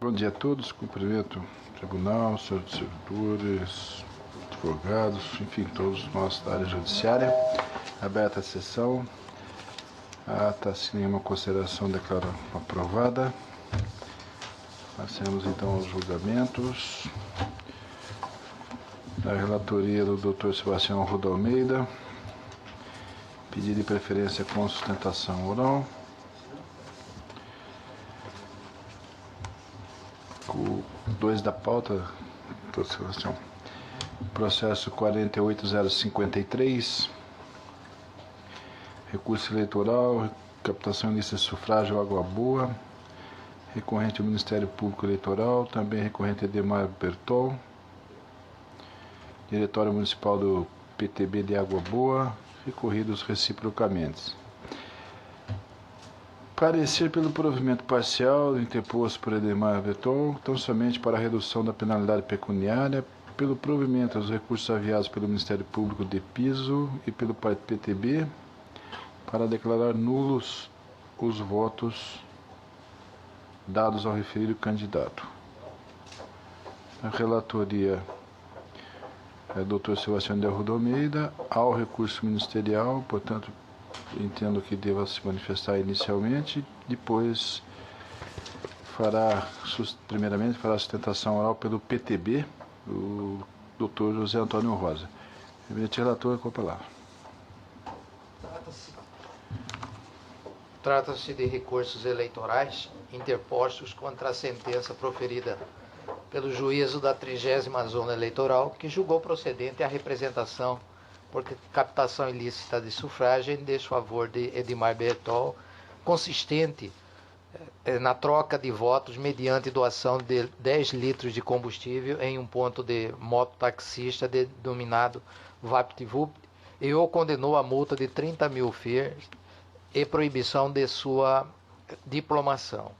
Bom dia a todos, cumprimento o tribunal, senhores servidores, advogados, enfim, todos nós da área judiciária. Aberta a sessão, a ata sem nenhuma consideração declara aprovada. Passemos então aos julgamentos. Da relatoria do Dr. Sebastião Arruda Almeida, pedido de preferência com sustentação oral. O 2 da pauta, Dr. Sebastião. Processo 48053, recurso eleitoral, captação ilícita de sufrágio Água Boa, recorrente ao Ministério Público Eleitoral, também recorrente Edmar Bertol, Diretório Municipal do PTB de Água Boa, recorridos reciprocamente. Parecer pelo provimento parcial interposto por Edmar Bertol, tão somente para a redução da penalidade pecuniária, pelo provimento dos recursos aviados pelo Ministério Público de Piso e pelo PTB, para declarar nulos os votos dados ao referido candidato. A relatoria é Dr. Sebastião de Arruda Almeida, ao recurso ministerial, portanto, entendo que deva se manifestar inicialmente, depois primeiramente fará sustentação oral pelo PTB, o Dr. José Antônio Rosa. Eminente relator, com a palavra. Trata-se de recursos eleitorais interpostos contra a sentença proferida pelo juízo da 30ª Zona Eleitoral, que julgou procedente a representação por captação ilícita de sufrágio em desfavor de Edmar Bertol, consistente na troca de votos mediante doação de 10 litros de combustível em um ponto de mototaxista denominado VaptVupt, e o condenou a multa de 30 mil FIRs e proibição de sua diplomação.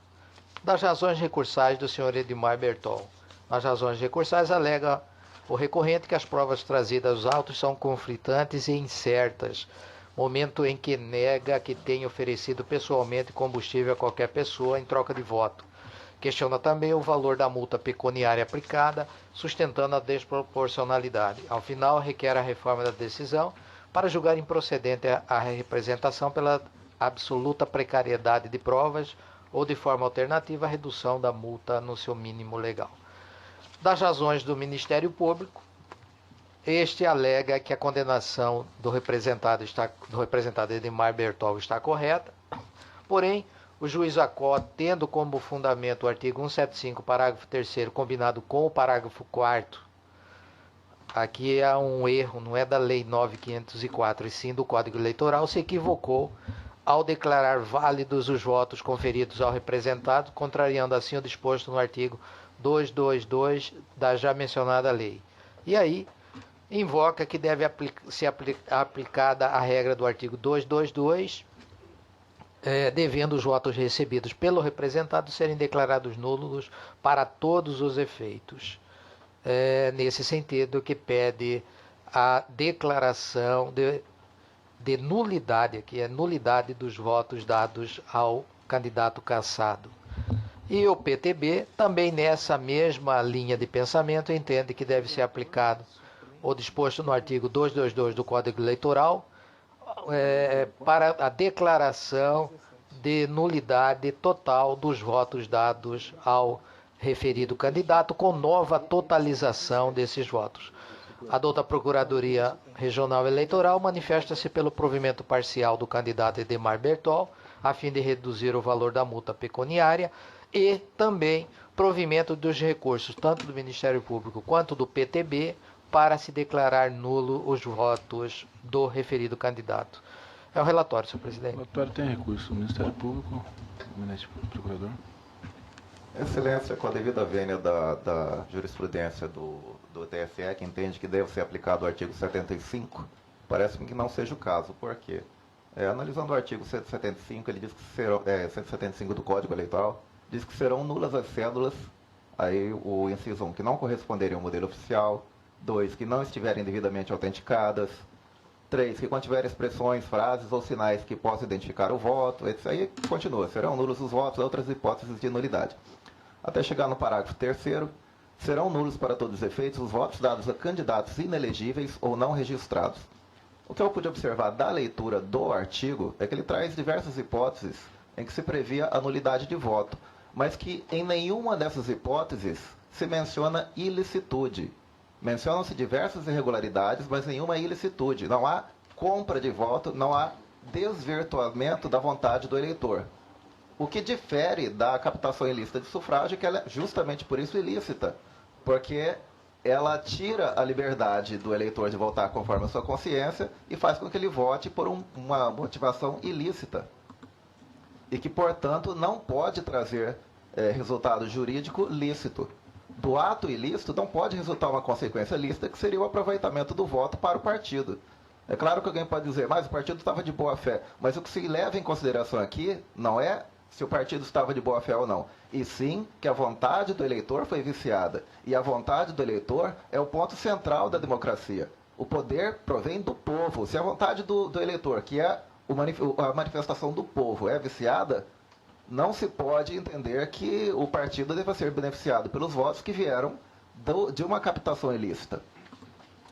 Das razões recursais do senhor Edmar Bertol. Nas razões recursais alega o recorrente que as provas trazidas aos autos são conflitantes e incertas, momento em que nega que tenha oferecido pessoalmente combustível a qualquer pessoa em troca de voto. Questiona também o valor da multa pecuniária aplicada, sustentando a desproporcionalidade. Ao final, requer a reforma da decisão para julgar improcedente a representação pela absoluta precariedade de provas ou, de forma alternativa, a redução da multa no seu mínimo legal. Das razões do Ministério Público, este alega que a condenação do representado Edmar Bertol está correta, porém, o juiz acota, tendo como fundamento o artigo 175, parágrafo 3º, combinado com o parágrafo 4º, aqui há um erro, não é da Lei 9.504, e sim do Código Eleitoral, se equivocou ao declarar válidos os votos conferidos ao representado, contrariando assim o disposto no artigo 222 da já mencionada lei. E aí, invoca que deve ser aplicada a regra do artigo 222, devendo os votos recebidos pelo representado serem declarados nulos para todos os efeitos. Nesse sentido que pede a declaração de nulidade, que é nulidade dos votos dados ao candidato cassado. E o PTB, também nessa mesma linha de pensamento, entende que deve ser aplicado o disposto no artigo 222 do Código Eleitoral para a declaração de nulidade total dos votos dados ao referido candidato, com nova totalização desses votos. A douta Procuradoria Regional Eleitoral manifesta-se pelo provimento parcial do candidato Edmar Bertol, a fim de reduzir o valor da multa pecuniária, e também provimento dos recursos, tanto do Ministério Público quanto do PTB, para se declarar nulo os votos do referido candidato. É o relatório, senhor presidente. O relatório tem recurso do Ministério Público, eminente procurador. Excelência, com a devida vênia da jurisprudência do TSE, que entende que deve ser aplicado o artigo 75, parece-me que não seja o caso. Por quê? Analisando o artigo 175, ele diz que 175 do Código Eleitoral, diz que serão nulas as cédulas, aí o inciso 1, que não corresponderem ao modelo oficial, 2, que não estiverem devidamente autenticadas, 3, que contiverem expressões, frases ou sinais que possam identificar o voto, isso aí continua, serão nulos os votos, outras hipóteses de nulidade. até chegar no parágrafo 3º, serão nulos para todos os efeitos os votos dados a candidatos inelegíveis ou não registrados. O que eu pude observar da leitura do artigo é que ele traz diversas hipóteses em que se previa a nulidade de voto, mas que em nenhuma dessas hipóteses se menciona ilicitude. Mencionam-se diversas irregularidades, mas nenhuma ilicitude. Não há compra de voto, não há desvirtuamento da vontade do eleitor. O que difere da captação ilícita de sufrágio é que ela é justamente por isso ilícita, porque ela tira a liberdade do eleitor de votar conforme a sua consciência e faz com que ele vote por uma motivação ilícita. E que, portanto, não pode trazer resultado jurídico lícito. Do ato ilícito não pode resultar uma consequência lícita, que seria o aproveitamento do voto para o partido. É claro que alguém pode dizer, mas o partido estava de boa fé. Mas o que se leva em consideração aqui não é se o partido estava de boa fé ou não, e sim que a vontade do eleitor foi viciada. E a vontade do eleitor é o ponto central da democracia. O poder provém do povo. Se a vontade do eleitor, que é a manifestação do povo, é viciada, não se pode entender que o partido deva ser beneficiado pelos votos que vieram de uma captação ilícita.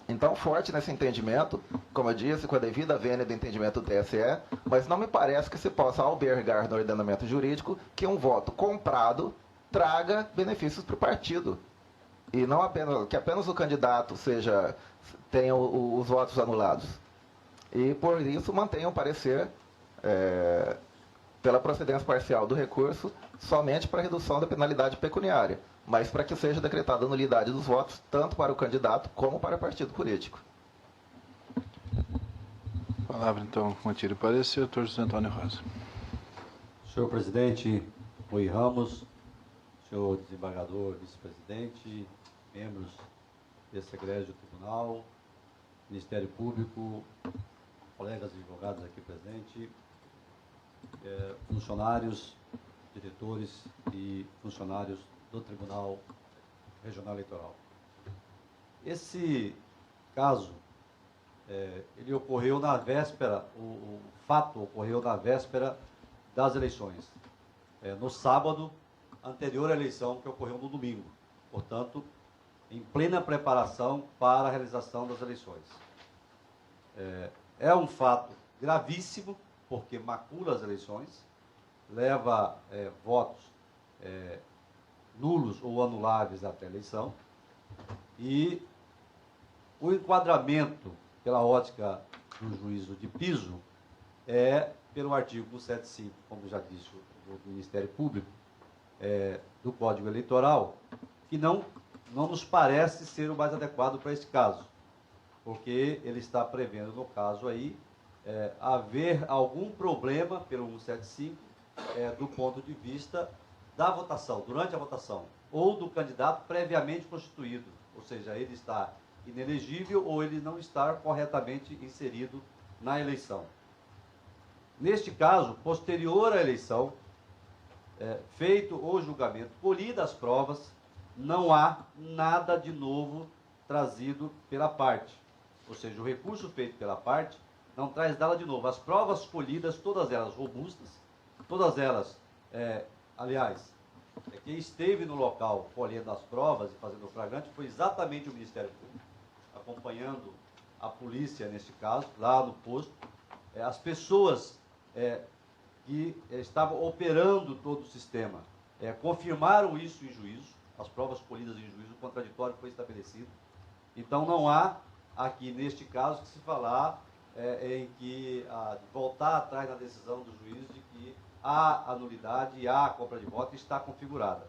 Então, forte nesse entendimento, como eu disse, com a devida vênia do entendimento do TSE, mas não me parece que se possa albergar no ordenamento jurídico que um voto comprado traga benefícios para o partido. E não apenas o candidato tenha os votos anulados. E, por isso, mantenho o parecer pela procedência parcial do recurso somente para redução da penalidade pecuniária, mas para que seja decretada a nulidade dos votos, tanto para o candidato como para o partido político. Palavra, então, mantido o parecer, doutor José Antônio Rosa. Senhor presidente Rui Ramos, senhor desembargador, vice-presidente, membros desse egrégio tribunal, Ministério Público, colegas advogados aqui presentes, funcionários, diretores e funcionários do Tribunal Regional Eleitoral. Esse caso, ele ocorreu na véspera, o fato ocorreu na véspera das eleições, no sábado anterior à eleição, que ocorreu no domingo, portanto, em plena preparação para a realização das eleições. É um fato gravíssimo, porque macula as eleições, leva votos nulos ou anuláveis até a eleição, e o enquadramento pela ótica do juízo de piso é pelo artigo 175, como já disse o Ministério Público, do Código Eleitoral, que não nos parece ser o mais adequado para esse caso, porque ele está prevendo, no caso aí, haver algum problema pelo 175 do ponto de vista da votação, durante a votação, ou do candidato previamente constituído, ou seja, ele está inelegível ou ele não está corretamente inserido na eleição. Neste caso, posterior à eleição, feito o julgamento, colhidas as provas, não há nada de novo trazido pela parte, ou seja, o recurso feito pela parte não traz nada de novo. As provas colhidas, todas elas robustas, todas elas, aliás, quem esteve no local colhendo as provas e fazendo o flagrante foi exatamente o Ministério Público, acompanhando a polícia nesse caso, lá no posto. As pessoas que estavam operando todo o sistema confirmaram isso em juízo, as provas colhidas em juízo, o contraditório foi estabelecido. Então não há aqui neste caso que se falar em que voltar atrás na decisão do juiz de que a anulidade e a compra de voto está configurada.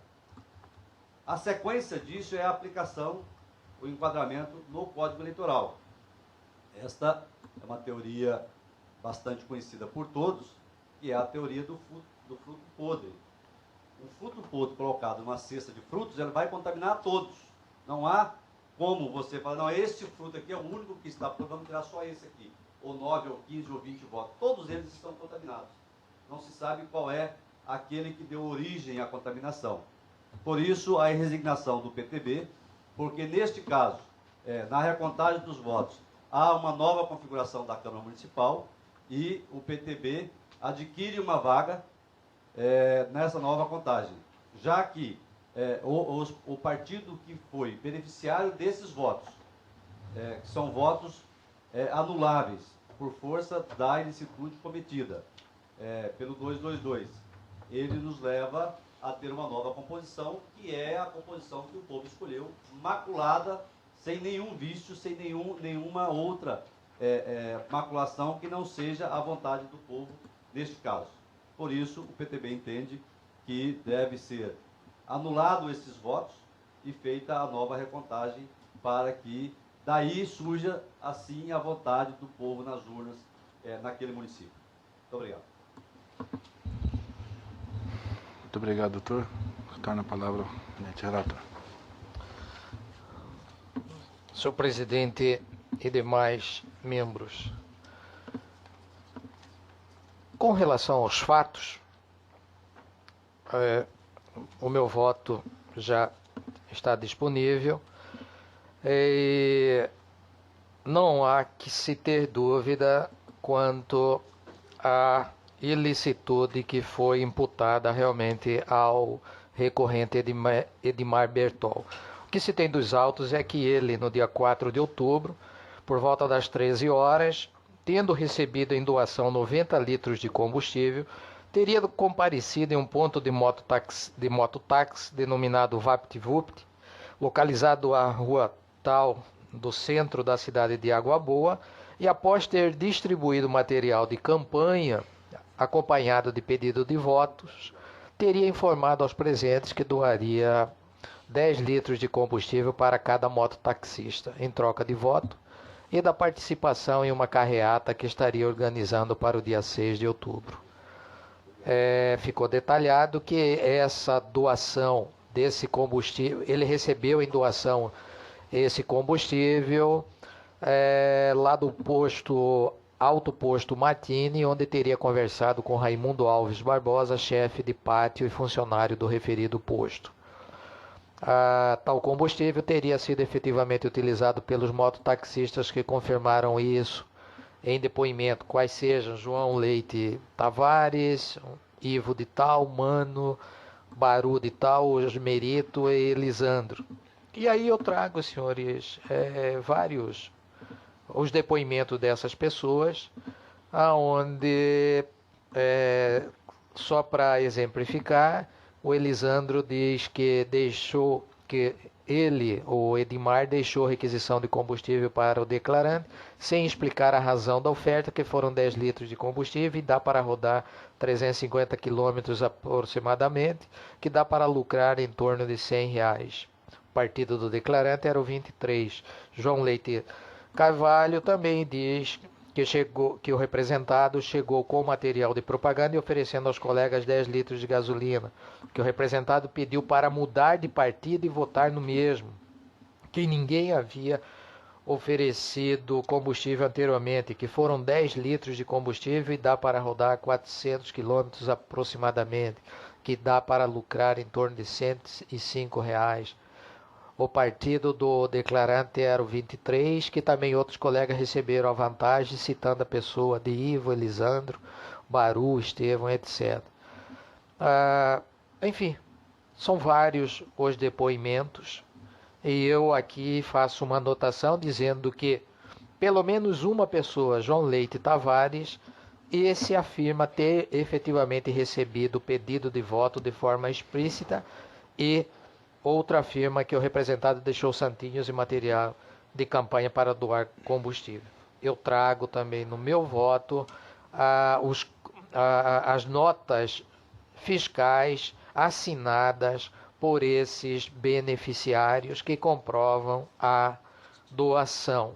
A sequência disso é a aplicação, o enquadramento no Código Eleitoral. Esta é uma teoria bastante conhecida por todos, que é a teoria do fruto podre. Um fruto podre colocado numa cesta de frutos, ele vai contaminar a todos. Não há como você falar, não, esse fruto aqui é o único que está, vamos tirar só esse aqui, ou 9, ou 15, ou 20 votos. Todos eles estão contaminados. Não se sabe qual é aquele que deu origem à contaminação. Por isso, a resignação do PTB, porque neste caso, na recontagem dos votos, há uma nova configuração da Câmara Municipal e o PTB adquire uma vaga nessa nova contagem, já que o partido que foi beneficiário desses votos, que são votos anuláveis por força da ilicitude cometida pelo 222, ele nos leva a ter uma nova composição, que é a composição que o povo escolheu, maculada, sem nenhum vício, sem nenhuma outra maculação que não seja a vontade do povo neste caso. Por isso, o PTB entende que deve ser anulado esses votos e feita a nova recontagem para que daí surja, assim, a vontade do povo nas urnas naquele município. Muito obrigado. Muito obrigado, doutor. Retorno a palavra ao presidente relator. Senhor presidente e demais membros, com relação aos fatos, o meu voto já está disponível e não há que se ter dúvida quanto à ilicitude que foi imputada realmente ao recorrente Edmar Bertol. O que se tem dos autos é que ele, no dia 4 de outubro, por volta das 13 horas, tendo recebido em doação 90 litros de combustível, teria comparecido em um ponto de mototáxi denominado VaptVupt, localizado à rua tal do centro da cidade de Água Boa, e após ter distribuído material de campanha, acompanhado de pedido de votos, teria informado aos presentes que doaria 10 litros de combustível para cada mototaxista, em troca de voto, e da participação em uma carreata que estaria organizando para o dia 6 de outubro. Ficou detalhado que essa doação desse combustível, ele recebeu em doação esse combustível lá do Alto Posto Martini, onde teria conversado com Raimundo Alves Barbosa, chefe de pátio e funcionário do referido posto. Tal combustível teria sido efetivamente utilizado pelos mototaxistas que confirmaram isso em depoimento, quais sejam João Leite Tavares, Ivo de tal, Mano, Baru de tal, Osmerito e Elisandro. E aí eu trago, senhores, vários os depoimentos dessas pessoas, aonde, só para exemplificar, o Elisandro diz que o Edmar deixou requisição de combustível para o declarante, sem explicar a razão da oferta, que foram 10 litros de combustível e dá para rodar 350 quilômetros aproximadamente, que dá para lucrar em torno de R$100. O partido do declarante era o 23. João Leite Carvalho também diz que o representado chegou com material de propaganda e oferecendo aos colegas 10 litros de gasolina, que o representado pediu para mudar de partido e votar no mesmo, que ninguém havia oferecido combustível anteriormente, que foram 10 litros de combustível e dá para rodar 400 quilômetros aproximadamente, que dá para lucrar em torno de R$105. O partido do declarante era o 23, que também outros colegas receberam a vantagem, citando a pessoa de Ivo, Elisandro, Baru, Estevão, etc. Enfim, são vários os depoimentos, e eu aqui faço uma anotação dizendo que pelo menos uma pessoa, João Leite Tavares, esse afirma ter efetivamente recebido o pedido de voto de forma explícita, e outra afirma que o representado deixou santinhos e material de campanha para doar combustível. Eu trago também no meu voto as notas fiscais assinadas por esses beneficiários que comprovam a doação.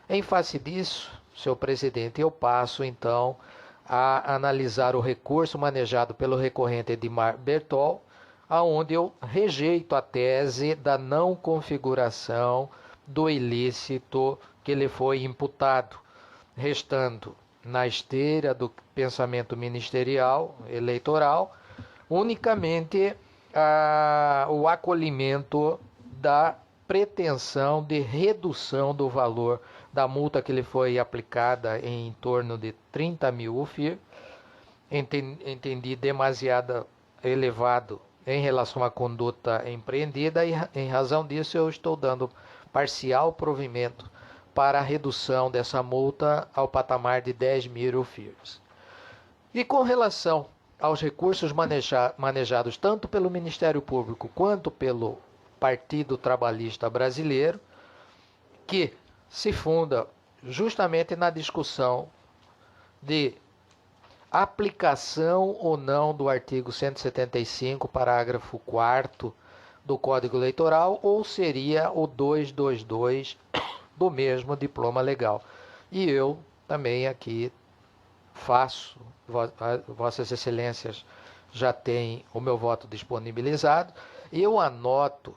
Em face disso, senhor presidente, eu passo então a analisar o recurso manejado pelo recorrente Edmar Bertol, aonde eu rejeito a tese da não configuração do ilícito que lhe foi imputado, restando na esteira do pensamento ministerial eleitoral unicamente o acolhimento da pretensão de redução do valor da multa que lhe foi aplicada em torno de 30 mil UFIR, entendi demasiado elevado em relação à conduta empreendida e, em razão disso, eu estou dando parcial provimento para a redução dessa multa ao patamar de 10 mil FIRs. E com relação aos recursos manejados tanto pelo Ministério Público quanto pelo Partido Trabalhista Brasileiro, que se funda justamente na discussão de aplicação ou não do artigo 175, parágrafo 4º do Código Eleitoral, ou seria o 222 do mesmo diploma legal. E eu também aqui faço, Vossas Excelências já têm o meu voto disponibilizado, e eu anoto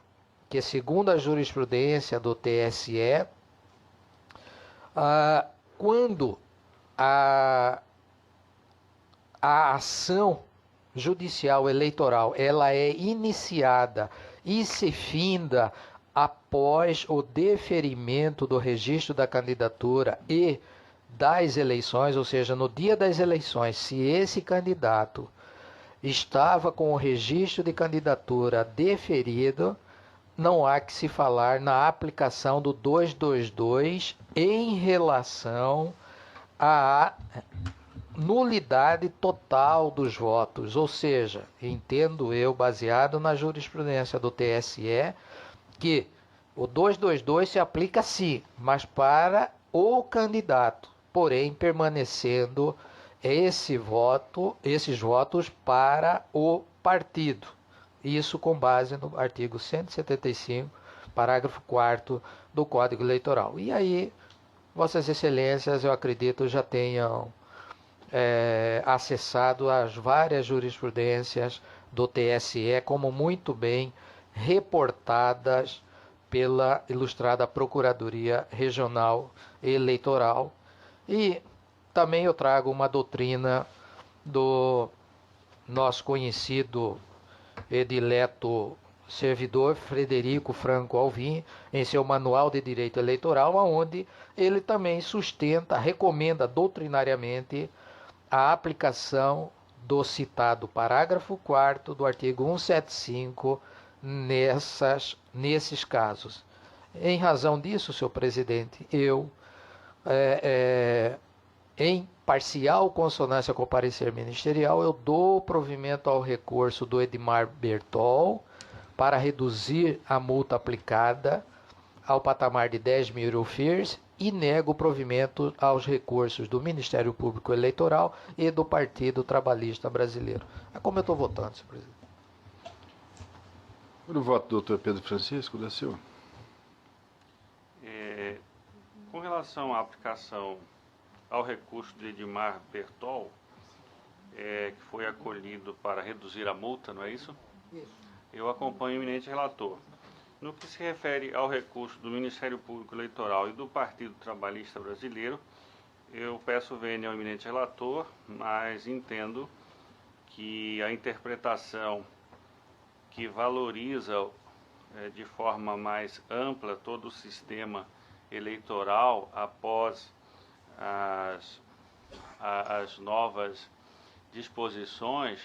que, segundo a jurisprudência do TSE, quando a ação judicial eleitoral ela é iniciada e se finda após o deferimento do registro da candidatura e das eleições, ou seja, no dia das eleições, se esse candidato estava com o registro de candidatura deferido, não há que se falar na aplicação do 222 em relação à nulidade total dos votos, ou seja, entendo eu, baseado na jurisprudência do TSE, que o 222 se aplica sim, mas para o candidato, porém permanecendo esses votos para o partido. Isso com base no artigo 175, parágrafo 4º do Código Eleitoral. E aí, Vossas Excelências, eu acredito, já tenham acessado as várias jurisprudências do TSE, como muito bem reportadas pela ilustrada Procuradoria Regional Eleitoral. E também eu trago uma doutrina do nosso conhecido edileto servidor Frederico Franco Alvim, em seu Manual de Direito Eleitoral, onde ele também recomenda doutrinariamente a aplicação do citado parágrafo 4º do artigo 175 nesses casos. Em razão disso, senhor presidente, eu, em parcial consonância com o parecer ministerial, eu dou provimento ao recurso do Edmar Bertol para reduzir a multa aplicada ao patamar de 10 mil FIRs e nego o provimento aos recursos do Ministério Público Eleitoral e do Partido Trabalhista Brasileiro. É como eu estou votando, senhor presidente. O voto do doutor Pedro Francisco da Silva. Com relação à aplicação ao recurso de Edmar Bertol, que foi acolhido para reduzir a multa, não é isso? Isso. Eu acompanho o eminente relator. No que se refere ao recurso do Ministério Público Eleitoral e do Partido Trabalhista Brasileiro, eu peço vênia ao eminente relator, mas entendo que a interpretação que valoriza de forma mais ampla todo o sistema eleitoral após as novas disposições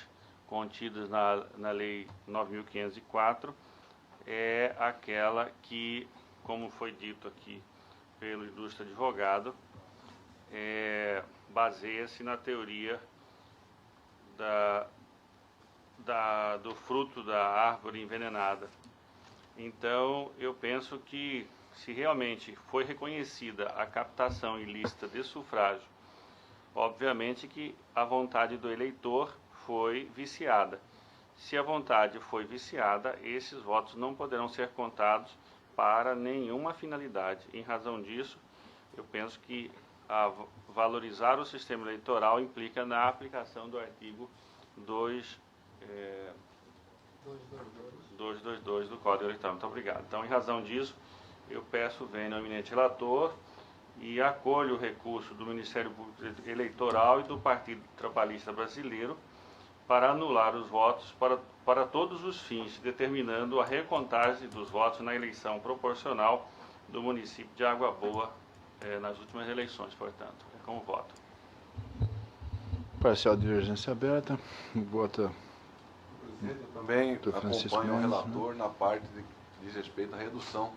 contidas na Lei 9.504 é aquela que, como foi dito aqui pelo ilustre advogado, baseia-se na teoria do fruto da árvore envenenada. Então, eu penso que, se realmente foi reconhecida a captação ilícita de sufrágio, obviamente que a vontade do eleitor foi viciada. Se a vontade foi viciada, esses votos não poderão ser contados para nenhuma finalidade. Em razão disso, eu penso que valorizar o sistema eleitoral implica na aplicação do artigo 222 do Código Eleitoral. Muito obrigado. Então, em razão disso, eu peço vênia ao eminente relator e acolho o recurso do Ministério Público Eleitoral e do Partido Trabalhista Brasileiro para anular os votos para todos os fins, determinando a recontagem dos votos na eleição proporcional do município de Água Boa nas últimas eleições, portanto. Como voto. Parcial de divergência aberta. Vota Eu também Doutor Francisco acompanho o Mendes, relator na parte que diz respeito à redução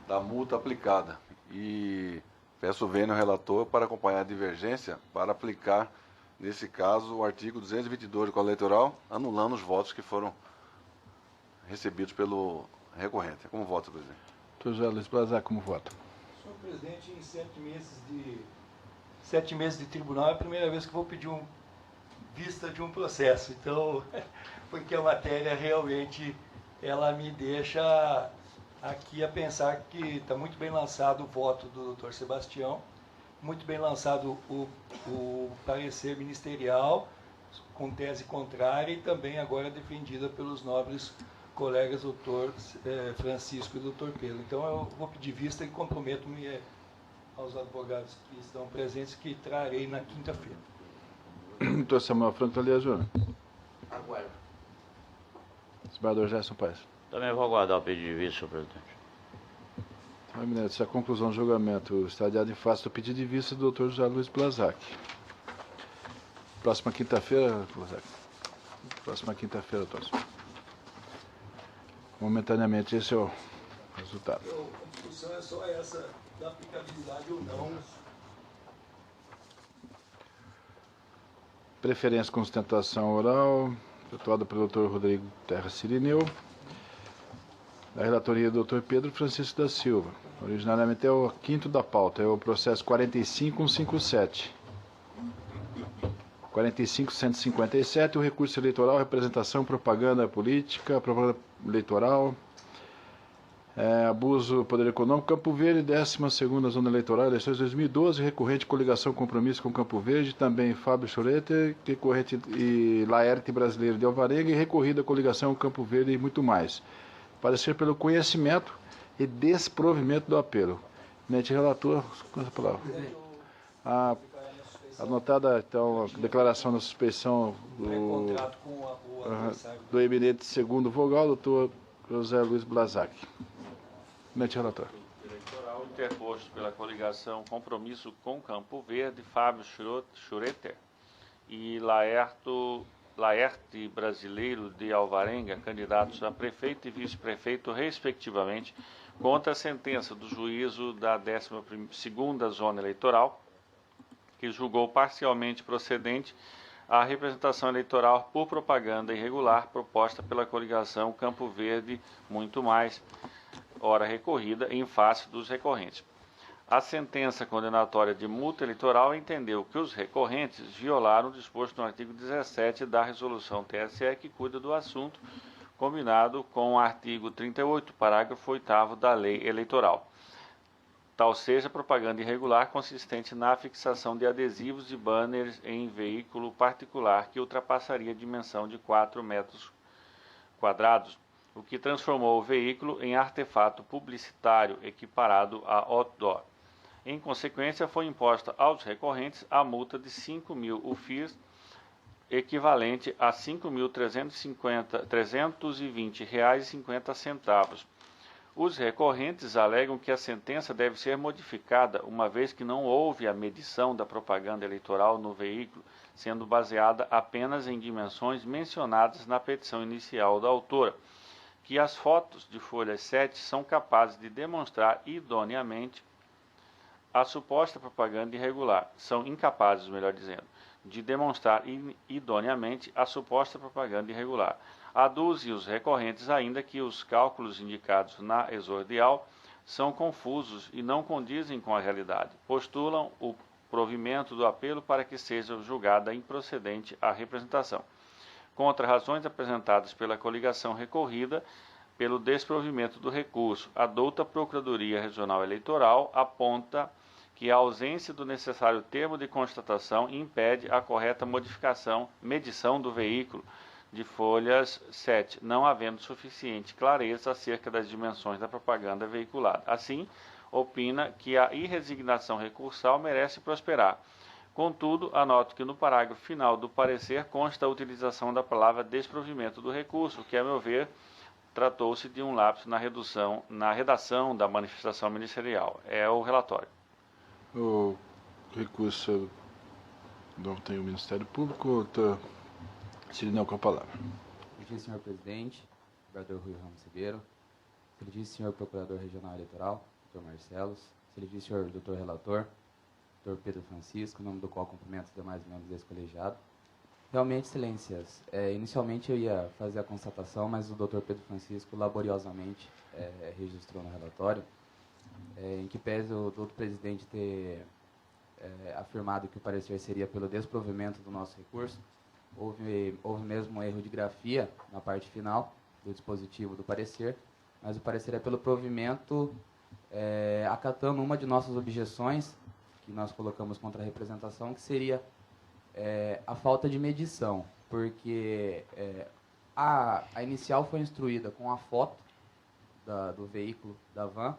da multa aplicada. E peço vênia ao relator para acompanhar a divergência para aplicar, nesse caso, o artigo 222 do Código Eleitoral, anulando os votos que foram recebidos pelo recorrente. Como vota, presidente? Doutor José Luiz Blazac, como vota? Senhor presidente, em 7 meses de tribunal é a primeira vez que vou pedir vista de um processo. Então, porque a matéria realmente ela me deixa aqui a pensar que está muito bem lançado o voto do Dr. Sebastião, muito bem lançado o parecer ministerial com tese contrária e também agora defendida pelos nobres colegas Dr. Francisco e Dr. Pedro. Então eu vou pedir vista e comprometo-me aos advogados que estão presentes que trarei na quinta-feira. Doutor Samuel Franco Alias Júnior. Aguardo. Desembargador Gerson Paes. Também vou aguardar o pedido de vista, senhor presidente. Senhor eminente, se a conclusão do julgamento está adiada em face do pedido de vista do Dr. José Luiz Blazac. Próxima quinta-feira, Blazac. Próxima quinta-feira, doutor. Momentaneamente, esse é o resultado. A discussão é só essa da aplicabilidade ou não. Preferência com sustentação oral, efetuada pelo Dr. Rodrigo Terra Cirineu. Da relatoria do Dr. Pedro Francisco da Silva. Originariamente é o quinto da pauta, é o processo 45157. 45157, o recurso eleitoral, representação, propaganda política, propaganda eleitoral, abuso do poder econômico, Campo Verde, 12ª Zona Eleitoral, eleições 2012, recorrente coligação compromisso com Campo Verde, também Fábio Schroeter, recorrente e Laerte Brasileiro de Alvarenga e recorrida coligação Campo Verde e muito mais. Parecer pelo conhecimento e desprovimento do apelo. Eminente relator, com essa palavra. Anotada, então, a declaração da suspeição do eminente segundo vogal, doutor José Luiz Blazac. Eminente relator. Eleitoral interposto pela coligação Compromisso com Campo Verde, Fábio Schroeter e Laerte Brasileiro de Alvarenga, candidatos a prefeito e vice-prefeito, respectivamente, contra a sentença do juízo da 12ª Zona Eleitoral, que julgou parcialmente procedente a representação eleitoral por propaganda irregular proposta pela coligação Campo Verde, muito mais, ora recorrida, em face dos recorrentes. A sentença condenatória de multa eleitoral entendeu que os recorrentes violaram o disposto no artigo 17 da resolução TSE que cuida do assunto, combinado com o artigo 38, parágrafo 8º da Lei Eleitoral. Tal seja propaganda irregular consistente na fixação de adesivos de banners em veículo particular que ultrapassaria a dimensão de 4 metros quadrados, o que transformou o veículo em artefato publicitário equiparado a outdoor. Em consequência, foi imposta aos recorrentes a multa de 5.000 UFIRs, equivalente a R$ 5.320,50. Os recorrentes alegam que a sentença deve ser modificada, uma vez que não houve a medição da propaganda eleitoral no veículo, sendo baseada apenas em dimensões mencionadas na petição inicial da autora, que as fotos de folha 7 são capazes de demonstrar idoneamente a suposta propaganda irregular. São incapazes, melhor dizendo, de demonstrar idoneamente a suposta propaganda irregular. Aduzem os recorrentes ainda que os cálculos indicados na exordial são confusos e não condizem com a realidade. Postulam o provimento do apelo para que seja julgada improcedente a representação. Contra razões apresentadas pela coligação recorrida, pelo desprovimento do recurso, a douta Procuradoria Regional Eleitoral aponta que a ausência do necessário termo de constatação impede a correta medição do veículo de folhas 7, não havendo suficiente clareza acerca das dimensões da propaganda veiculada. Assim, opina que a irresignação recursal merece prosperar. Contudo, anoto que no parágrafo final do parecer consta a utilização da palavra desprovimento do recurso, que, a meu ver, tratou-se de um lapso na redação da manifestação ministerial. É o relatório. O recurso não tem o Ministério Público, doutor Cirineu com a palavra. Excelentíssimo senhor presidente, vereador Rui Ramos Ribeiro, excelentíssimo senhor procurador regional eleitoral, Dr. Marcelos, excelentíssimo senhor doutor relator, Dr. Pedro Francisco, em nome do qual cumprimento os demais membros desse colegiado. Realmente, excelências, inicialmente eu ia fazer a constatação, mas o Dr. Pedro Francisco laboriosamente registrou no relatório, em que pese o doutor presidente ter afirmado que o parecer seria pelo desprovimento do nosso recurso. Houve mesmo um erro de grafia na parte final do dispositivo do parecer, mas o parecer é pelo provimento, acatando uma de nossas objeções, que nós colocamos contra a representação, que seria a falta de medição, porque a inicial foi instruída com a foto do veículo, da van,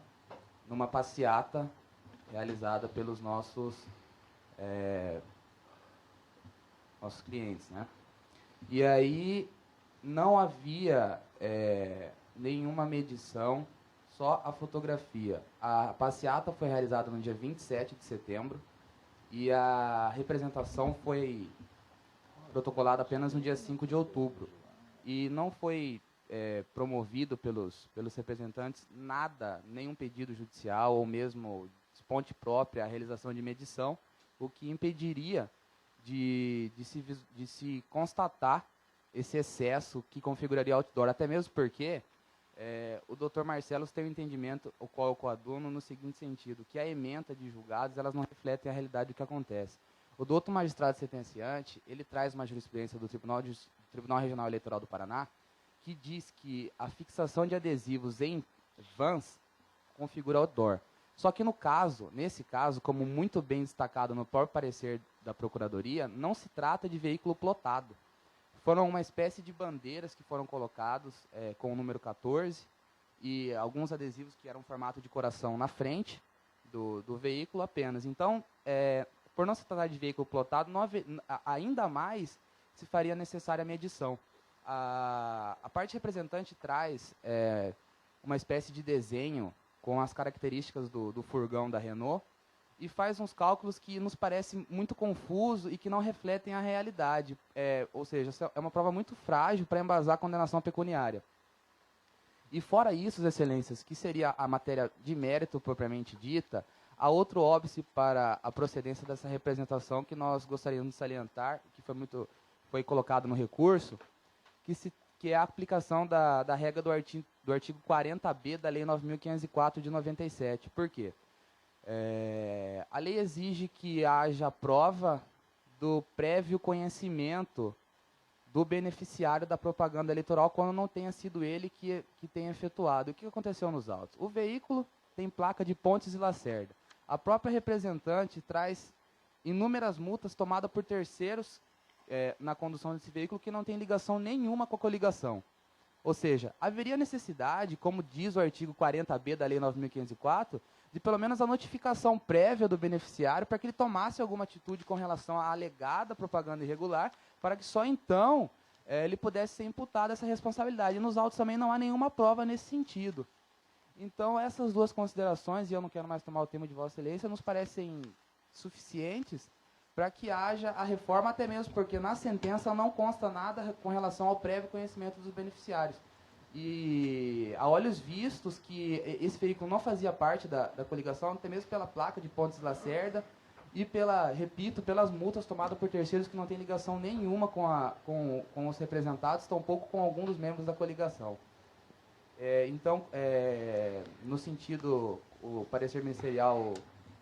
numa passeata realizada pelos nossos clientes, né? E aí não havia nenhuma medição, só a fotografia. A passeata foi realizada no dia 27 de setembro e a representação foi protocolada apenas no dia 5 de outubro. E não foi promovido pelos representantes nada, nenhum pedido judicial ou mesmo de ponte própria a realização de medição, o que impediria de se constatar esse excesso que configuraria outdoor, até mesmo porque o Dr. Marcelos tem um entendimento, o qual eu coaduno, no seguinte sentido, que a ementa de julgados, elas não refletem a realidade do que acontece. O doutor magistrado sentenciante, ele traz uma jurisprudência do Tribunal Regional Eleitoral do Paraná, que diz que a fixação de adesivos em vans configura outdoor. Só que nesse caso, como muito bem destacado no próprio parecer da Procuradoria, não se trata de veículo plotado. Foram uma espécie de bandeiras que foram colocados com o número 14 e alguns adesivos que eram formato de coração na frente do veículo apenas. Então, por não se tratar de veículo plotado, ainda mais se faria necessária a medição. A parte representante traz uma espécie de desenho com as características do furgão da Renault e faz uns cálculos que nos parecem muito confusos e que não refletem a realidade. Ou seja, é uma prova muito frágil para embasar a condenação pecuniária. E fora isso, excelências, que seria a matéria de mérito propriamente dita, há outro óbice para a procedência dessa representação que nós gostaríamos de salientar, que foi colocado no recurso, que é a aplicação da regra do artigo 40B da Lei 9.504 de 97. Por quê? A lei exige que haja prova do prévio conhecimento do beneficiário da propaganda eleitoral quando não tenha sido ele que tenha efetuado. O que aconteceu nos autos? O veículo tem placa de Pontes e Lacerda. A própria representante traz inúmeras multas tomadas por terceiros na condução desse veículo que não tem ligação nenhuma com a coligação. Ou seja, haveria necessidade, como diz o artigo 40B da Lei 9.504, de pelo menos a notificação prévia do beneficiário para que ele tomasse alguma atitude com relação à alegada propaganda irregular, para que só então ele pudesse ser imputado essa responsabilidade. E nos autos também não há nenhuma prova nesse sentido. Então, essas duas considerações, e eu não quero mais tomar o tempo de Vossa Excelência, nos parecem suficientes para que haja a reforma, até mesmo porque na sentença não consta nada com relação ao prévio conhecimento dos beneficiários. E a olhos vistos que esse veículo não fazia parte da coligação, até mesmo pela placa de Pontes e Lacerda e pelas multas tomadas por terceiros que não têm ligação nenhuma com os representados, tampouco com algum dos membros da coligação. Então, no sentido, o parecer ministerial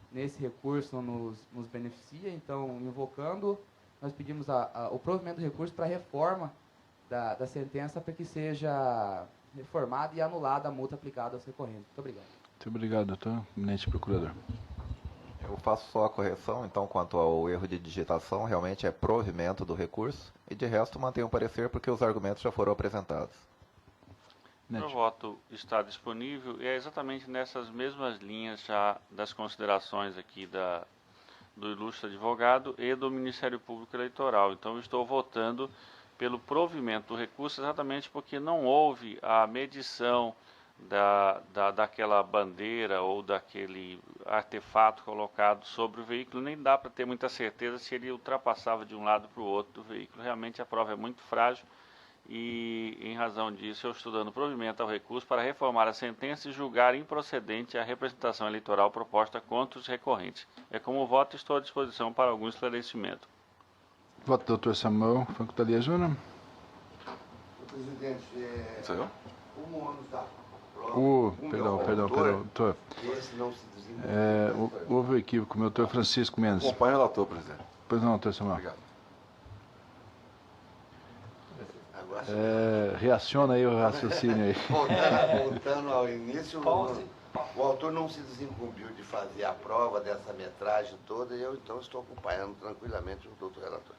nesse recurso nos beneficia, então, invocando, nós pedimos o provimento do recurso para a reforma da sentença para que seja reformada e anulada a multa aplicada aos recorrentes. Muito obrigado. Muito obrigado, doutor. Eminente procurador. Eu faço só a correção, então, quanto ao erro de digitação, realmente é provimento do recurso, e de resto mantenho o parecer porque os argumentos já foram apresentados. O voto está disponível e é exatamente nessas mesmas linhas já das considerações aqui do ilustre advogado e do Ministério Público Eleitoral. Então, eu estou votando pelo provimento do recurso exatamente porque não houve a medição daquela bandeira ou daquele artefato colocado sobre o veículo, nem dá para ter muita certeza se ele ultrapassava de um lado para o outro do veículo. Realmente a prova é muito frágil e, em razão disso, eu estou dando provimento ao recurso para reformar a sentença e julgar improcedente a representação eleitoral proposta contra os recorrentes. É como voto, estou à disposição para algum esclarecimento. Voto do Dr. Samuel Franco Dalia Júnior. Presidente, Sou eu? como o ônus da prova, Perdão, doutor. esse não se desenvolveu. Houve um equívoco, meu doutor Francisco Mendes. Acompanho o relator, presidente. Pois não, doutor Samuel. Obrigado. Agora, Reaciona aí o raciocínio aí. voltando ao início, o autor não se desincumbiu de fazer a prova dessa metragem toda e eu então estou acompanhando tranquilamente o doutor relator.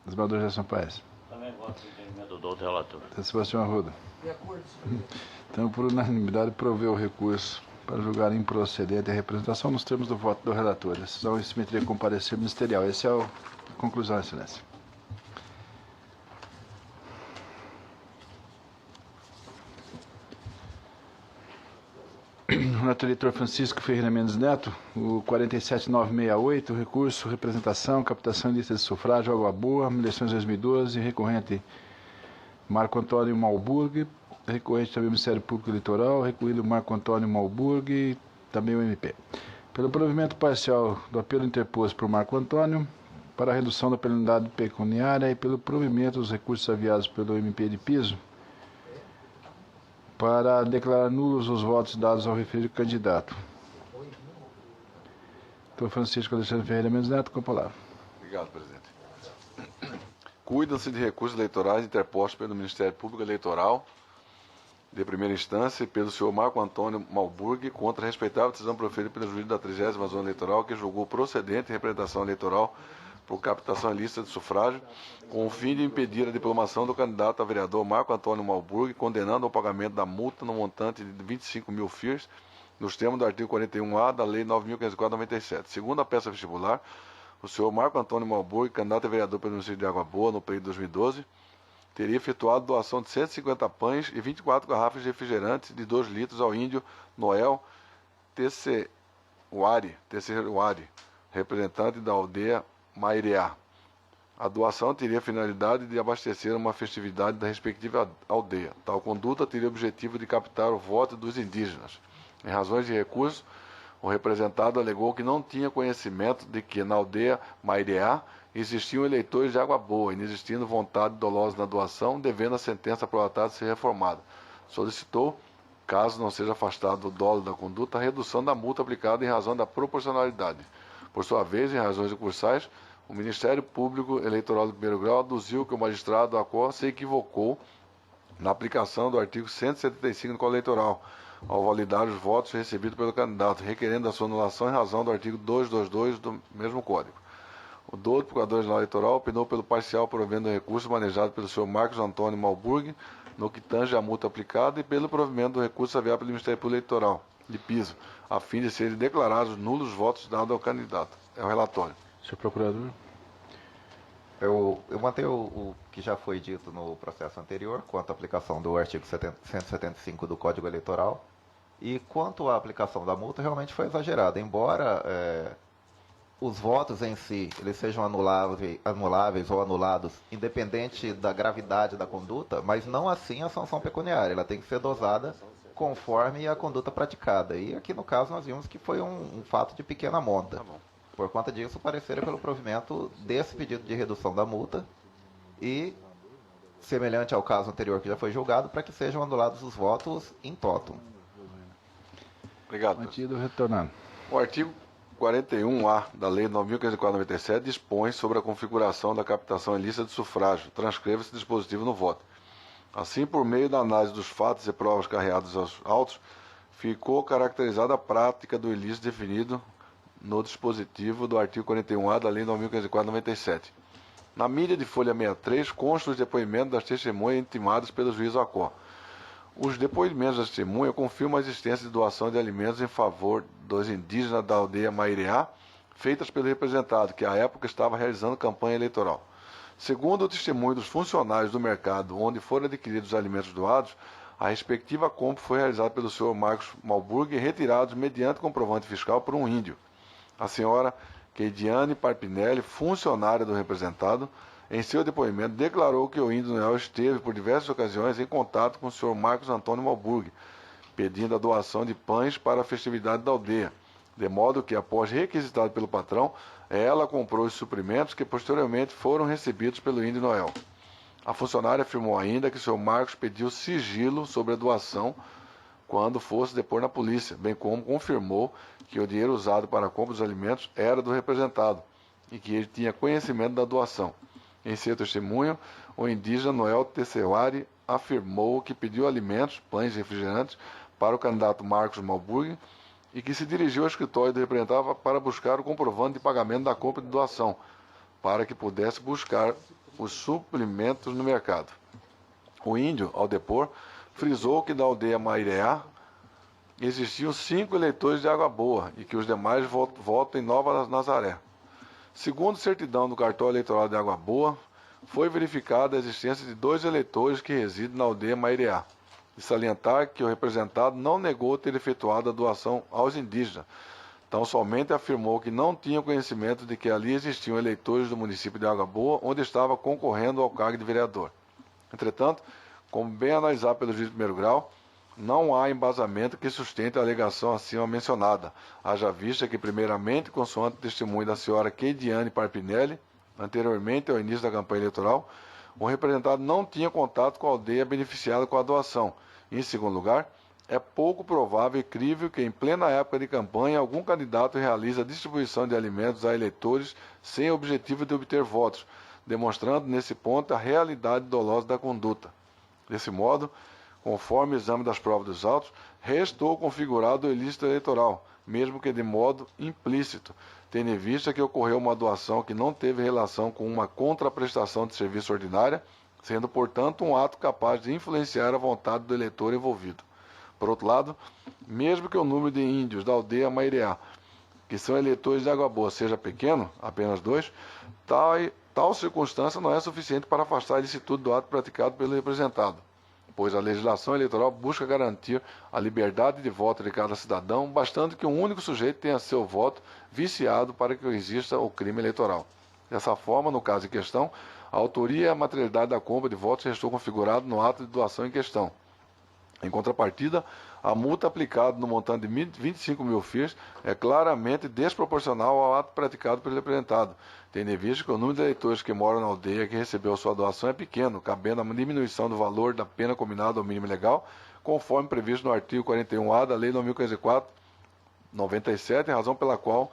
Desembargador Gerson Paes. Também voto no entendimento do doutor relator. Sebastião Arruda. De acordo, senhor. Então, por unanimidade, proveu o recurso para julgar improcedente a representação nos termos do voto do relator. Decisão em simetria com parecer ministerial. Essa é a conclusão, excelência. Relator eleitor Francisco Ferreira Mendes Neto, o 47968, recurso, representação, captação em lista de sufrágio, Água Boa, eleições 2012, recorrente Marco Antônio Malburg, recorrente também o Ministério Público Eleitoral, recorrido Marco Antônio Malburg, também o MP. Pelo provimento parcial do apelo interposto por Marco Antônio, para a redução da penalidade pecuniária e pelo provimento dos recursos aviados pelo MP de piso, para declarar nulos os votos dados ao referido candidato. Doutor Francisco Alexandre Ferreira Mendes Neto, com a palavra. Obrigado, presidente. Cuidam-se de recursos eleitorais interpostos pelo Ministério Público Eleitoral de primeira instância e pelo senhor Marco Antônio Malburg contra a respeitável decisão proferida pelo juiz da 30ª Zona Eleitoral que julgou procedente a representação eleitoral por captação ilícita de sufrágio, com o fim de impedir a diplomação do candidato a vereador Marco Antônio Malburg, condenando ao pagamento da multa no montante de 25 mil FIRs, nos termos do artigo 41A da Lei 9.504/97. Segundo a peça vestibular, o senhor Marco Antônio Malburg, candidato a vereador pelo município de Água Boa no período de 2012, teria efetuado doação de 150 pães e 24 garrafas de refrigerantes de 2 litros ao índio Noel Tessewari, representante da aldeia Maireá. A doação teria a finalidade de abastecer uma festividade da respectiva aldeia. Tal conduta teria o objetivo de captar o voto dos indígenas. Em razões de recurso, o representado alegou que não tinha conhecimento de que na aldeia Maireá existiam eleitores de Água Boa, inexistindo vontade dolosa na doação, devendo a sentença aprovatada ser reformada. Solicitou, caso não seja afastado do dolo da conduta, a redução da multa aplicada em razão da proporcionalidade. Por sua vez, em razões recursais, o Ministério Público Eleitoral de primeiro grau aduziu que o magistrado Acó se equivocou na aplicação do artigo 175 do Código Eleitoral, ao validar os votos recebidos pelo candidato, requerendo a sua anulação em razão do artigo 222 do mesmo Código. O doutor Procurador-Geral Eleitoral opinou pelo parcial provendo o recurso manejado pelo senhor Marcos Antônio Malburg, no que tange a multa aplicada, e pelo provimento do recurso aviado pelo Ministério Público Eleitoral de piso, a fim de serem declarados nulos os votos dados ao candidato. É o relatório. Senhor Procurador. Eu mantenho o que já foi dito no processo anterior, quanto à aplicação do artigo 175 do Código Eleitoral. E quanto à aplicação da multa, realmente foi exagerada. Embora os votos em si eles sejam anuláveis ou anulados, independente da gravidade da conduta, mas não assim a sanção pecuniária. Ela tem que ser dosada conforme a conduta praticada. E aqui no caso nós vimos que foi um fato de pequena monta. Tá bom. Por conta disso, parecer pelo provimento desse pedido de redução da multa e, semelhante ao caso anterior que já foi julgado, para que sejam anulados os votos em totum. Obrigado. Mantido, retornado. O artigo 41A da Lei 9.504/97 dispõe sobre a configuração da captação ilícita de sufrágio. Transcreva esse dispositivo no voto. Assim, por meio da análise dos fatos e provas carreados aos autos, ficou caracterizada a prática do ilícito definido no dispositivo do artigo 41A da Lei 9.504/97. Na mídia de folha 63, constam os depoimentos das testemunhas intimadas pelo juiz Acó. Os depoimentos das testemunhas confirmam a existência de doação de alimentos em favor dos indígenas da aldeia Maireá, feitas pelo representado, que à época estava realizando campanha eleitoral. Segundo o testemunho dos funcionários do mercado onde foram adquiridos os alimentos doados, a respectiva compra foi realizada pelo senhor Marcos Malburg e retirados mediante comprovante fiscal por um índio. A senhora Keidiane Parpinelli, funcionária do representado, em seu depoimento, declarou que o índio Noel esteve, por diversas ocasiões, em contato com o senhor Marcos Antônio Malburg, pedindo a doação de pães para a festividade da aldeia, de modo que, após requisitado pelo patrão, ela comprou os suprimentos que posteriormente foram recebidos pelo índio Noel. A funcionária afirmou ainda que o senhor Marcos pediu sigilo sobre a doação quando fosse depor na polícia, bem como confirmou que o dinheiro usado para a compra dos alimentos era do representado e que ele tinha conhecimento da doação. Em seu testemunho, o indígena Noel Tessewari afirmou que pediu alimentos, pães e refrigerantes para o candidato Marcos Malburg e que se dirigiu ao escritório do representante para buscar o comprovante de pagamento da compra de doação, para que pudesse buscar os suprimentos no mercado. O índio, ao depor, frisou que da aldeia Maireá existiam 5 eleitores de Água Boa e que os demais votam em Nova Nazaré. Segundo certidão do cartório eleitoral de Água Boa, foi verificada a existência de 2 eleitores que residem na aldeia Maireá. E salientar que o representado não negou ter efetuado a doação aos indígenas, tão somente afirmou que não tinha conhecimento de que ali existiam eleitores do município de Água Boa, onde estava concorrendo ao cargo de vereador. Entretanto, como bem analisado pelo juiz de primeiro grau, não há embasamento que sustente a alegação acima mencionada, haja vista que, primeiramente, consoante o testemunho da senhora Keidiane Parpinelli, anteriormente ao início da campanha eleitoral, o representado não tinha contato com a aldeia beneficiada com a doação. Em segundo lugar, é pouco provável e crível que, em plena época de campanha, algum candidato realize a distribuição de alimentos a eleitores sem o objetivo de obter votos, demonstrando, nesse ponto, a realidade dolosa da conduta. Desse modo, conforme o exame das provas dos autos, restou configurado o ilícito eleitoral, mesmo que de modo implícito, tendo em vista que ocorreu uma doação que não teve relação com uma contraprestação de serviço ordinária, sendo, portanto, um ato capaz de influenciar a vontade do eleitor envolvido. Por outro lado, mesmo que o número de índios da aldeia Maireá, que são eleitores de Água Boa, seja pequeno, apenas 2, tal circunstância não é suficiente para afastar a ilicitude do ato praticado pelo representado, pois a legislação eleitoral busca garantir a liberdade de voto de cada cidadão, bastando que um único sujeito tenha seu voto viciado para que exista o crime eleitoral. Dessa forma, no caso em questão, a autoria e a materialidade da compra de votos restou configurado no ato de doação em questão. Em contrapartida, a multa aplicada no montante de 25 mil FIRs é claramente desproporcional ao ato praticado pelo representado, tendo em vista que o número de eleitores que moram na aldeia que recebeu sua doação é pequeno, cabendo a diminuição do valor da pena combinada ao mínimo legal, conforme previsto no artigo 41A da Lei 9.504/97, razão pela qual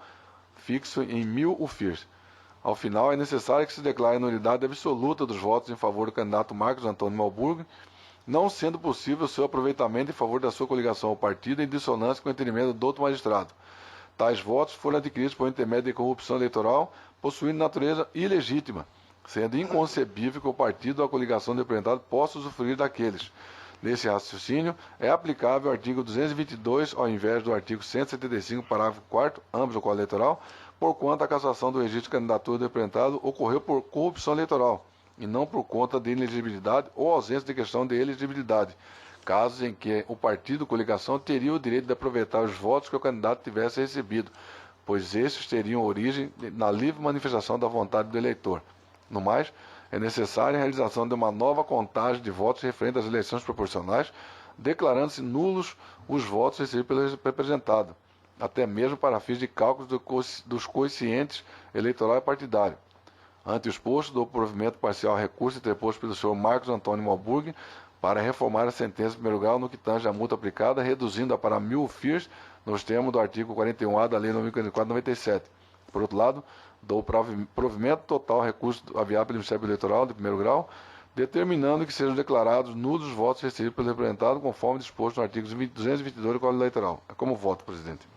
fixo em 1.000 o FIRs. Ao final, é necessário que se declare a nulidade absoluta dos votos em favor do candidato Marcos Antônio Malburg, não sendo possível seu aproveitamento em favor da sua coligação ao partido em dissonância com o entendimento do outro magistrado. Tais votos foram adquiridos por intermédio de corrupção eleitoral, possuindo natureza ilegítima, sendo inconcebível que o partido ou a coligação de representado possa usufruir daqueles. Nesse raciocínio, é aplicável o artigo 222 ao invés do artigo 175, parágrafo 4º, ambos do Código Eleitoral, porquanto a cassação do registro de candidatura do representado ocorreu por corrupção eleitoral, e não por conta de inelegibilidade ou ausência de questão de elegibilidade, casos em que o partido ou coligação teria o direito de aproveitar os votos que o candidato tivesse recebido, pois esses teriam origem na livre manifestação da vontade do eleitor. No mais, é necessária a realização de uma nova contagem de votos referente às eleições proporcionais, declarando-se nulos os votos recebidos pelo representado, até mesmo para fins de cálculo dos quocientes eleitoral e partidário. Ante o exposto, dou provimento parcial ao recurso interposto pelo senhor Marcos Antônio Malburg para reformar a sentença de primeiro grau no que tange à multa aplicada, reduzindo-a para 1.000 FIRs nos termos do artigo 41A da Lei 9.504/97. Por outro lado, dou provimento total ao recurso aviado pelo Ministério Eleitoral de primeiro grau, determinando que sejam declarados nulos os votos recebidos pelo representado, conforme disposto no artigo 222 do Código Eleitoral. É como voto, presidente.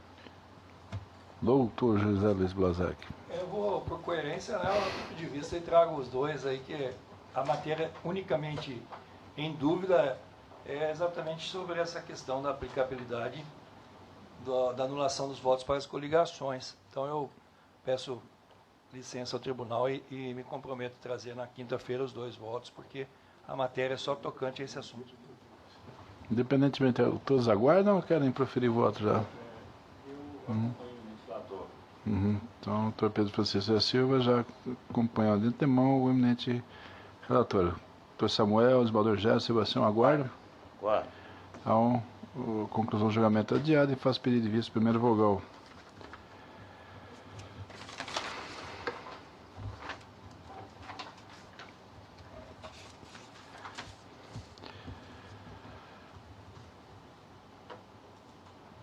Doutor José Luiz Blazek. Eu vou, por coerência, né, o ponto de vista, e trago os dois aí, que a matéria unicamente em dúvida é exatamente sobre essa questão da aplicabilidade da anulação dos votos para as coligações. Então eu peço licença ao tribunal e me comprometo a trazer na quinta-feira os 2 votos, porque a matéria é só tocante a esse assunto. Independentemente, todos aguardam ou querem proferir voto já? Então, o doutor Pedro Francisco da Silva já acompanha de antemão o eminente relator. Doutor Samuel, desembargador Gerson, Sebastião, aguardo. Aguardo. Então, a conclusão do julgamento adiado e faz pedido de vista primeiro vogal.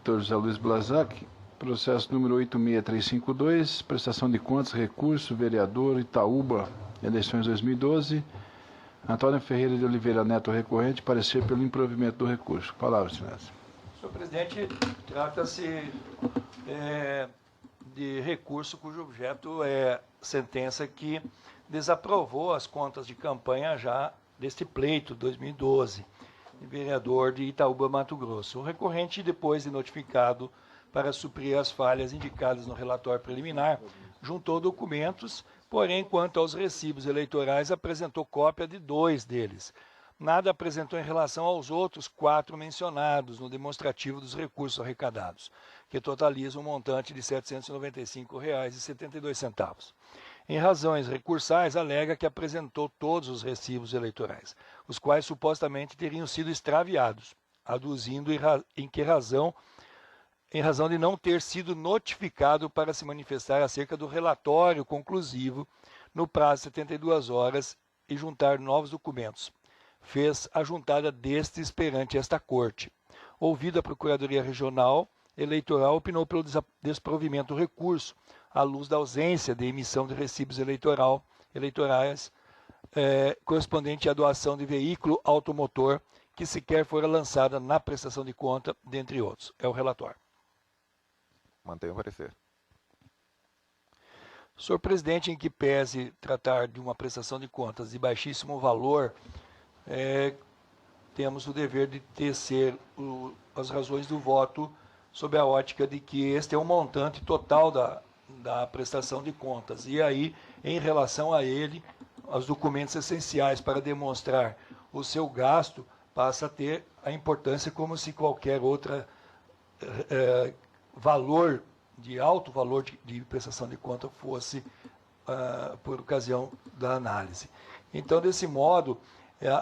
Doutor José Luiz Blazac, processo número 86352, prestação de contas, recurso, vereador, Itaúba, eleições 2012. Antônio Ferreira de Oliveira Neto, recorrente, parecer pelo improvimento do recurso. Palavra, excelência. Senhor presidente, trata-se de recurso cujo objeto é sentença que desaprovou as contas de campanha já deste pleito 2012, de vereador de Itaúba, Mato Grosso. O recorrente, depois de notificado para suprir as falhas indicadas no relatório preliminar, juntou documentos, porém, quanto aos recibos eleitorais, apresentou cópia de 2 deles. Nada apresentou em relação aos outros 4 mencionados no demonstrativo dos recursos arrecadados, que totalizam um montante de R$ 795,72. Em razões recursais, alega que apresentou todos os recibos eleitorais, os quais supostamente teriam sido extraviados, aduzindo em razão de não ter sido notificado para se manifestar acerca do relatório conclusivo no prazo de 72 horas e juntar novos documentos. Fez a juntada destes perante esta Corte. Ouvida a Procuradoria Regional Eleitoral, opinou pelo desprovimento do recurso, à luz da ausência de emissão de recibos eleitorais correspondente à doação de veículo automotor que sequer fora lançada na prestação de conta, dentre outros. É o relatório. Mantenho o parecer. Senhor presidente, em que pese tratar de uma prestação de contas de baixíssimo valor, temos o dever de tecer as razões do voto sob a ótica de que este é o montante total da prestação de contas. E aí, em relação a ele, os documentos essenciais para demonstrar o seu gasto passa a ter a importância como se qualquer outra valor, de alto valor de prestação de conta fosse por ocasião da análise. Então, desse modo,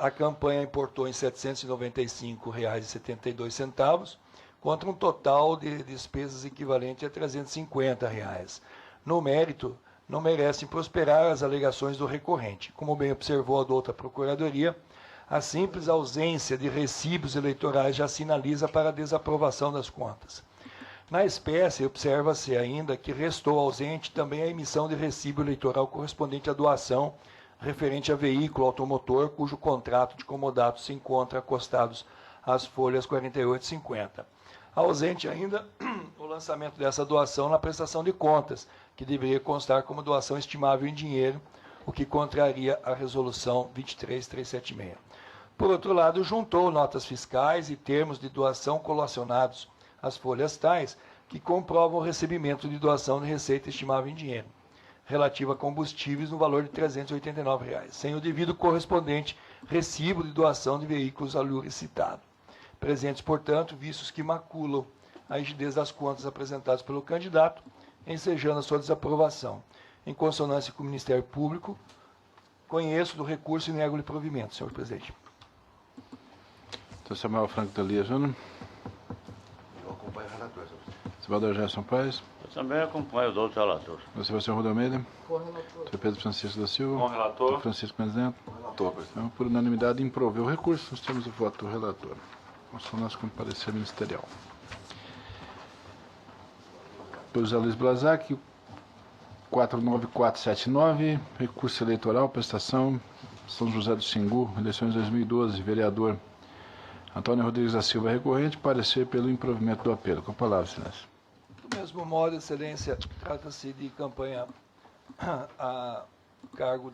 a campanha importou em R$ 795,72, contra um total de despesas equivalente a R$ 350. No mérito, não merecem prosperar as alegações do recorrente. Como bem observou a douta Procuradoria, a simples ausência de recibos eleitorais já sinaliza para a desaprovação das contas. Na espécie, observa-se ainda que restou ausente também a emissão de recibo eleitoral correspondente à doação referente a veículo automotor cujo contrato de comodato se encontra acostados às folhas 48 e 50. Ausente ainda o lançamento dessa doação na prestação de contas, que deveria constar como doação estimável em dinheiro, o que contraria a resolução 23376. Por outro lado, juntou notas fiscais e termos de doação colacionados às folhas tais, que comprovam o recebimento de doação de receita estimável em dinheiro, relativa a combustíveis no valor de R$ 389, sem o devido correspondente recibo de doação de veículos alure citado. Presentes, portanto, vícios que maculam a rigidez das contas apresentadas pelo candidato, ensejando a sua desaprovação. Em consonância com o Ministério Público, conheço do recurso e nego-lhe provimento, senhor presidente. Doutor Samuel Franco da Lia Júnior. Eu acompanho o relator, senhor presidente. Desembargador Gerson Paes. Eu também acompanho o outro relator. Sebastião Rodo Almeida. Doutor Pedro Francisco da Silva. Com relator. Doutor Francisco Mendes. Então, por unanimidade, improveu o recurso. Nós temos o voto do relator. Só nós com parecer ministerial. Doutor José Luiz Blazac, 49479, recurso eleitoral, prestação, São José do Xingu, eleições 2012, vereador Antônio Rodrigues da Silva, recorrente, parecer pelo improvimento do apelo. Com a palavra, excelência. Do mesmo modo, excelência, trata-se de campanha a cargo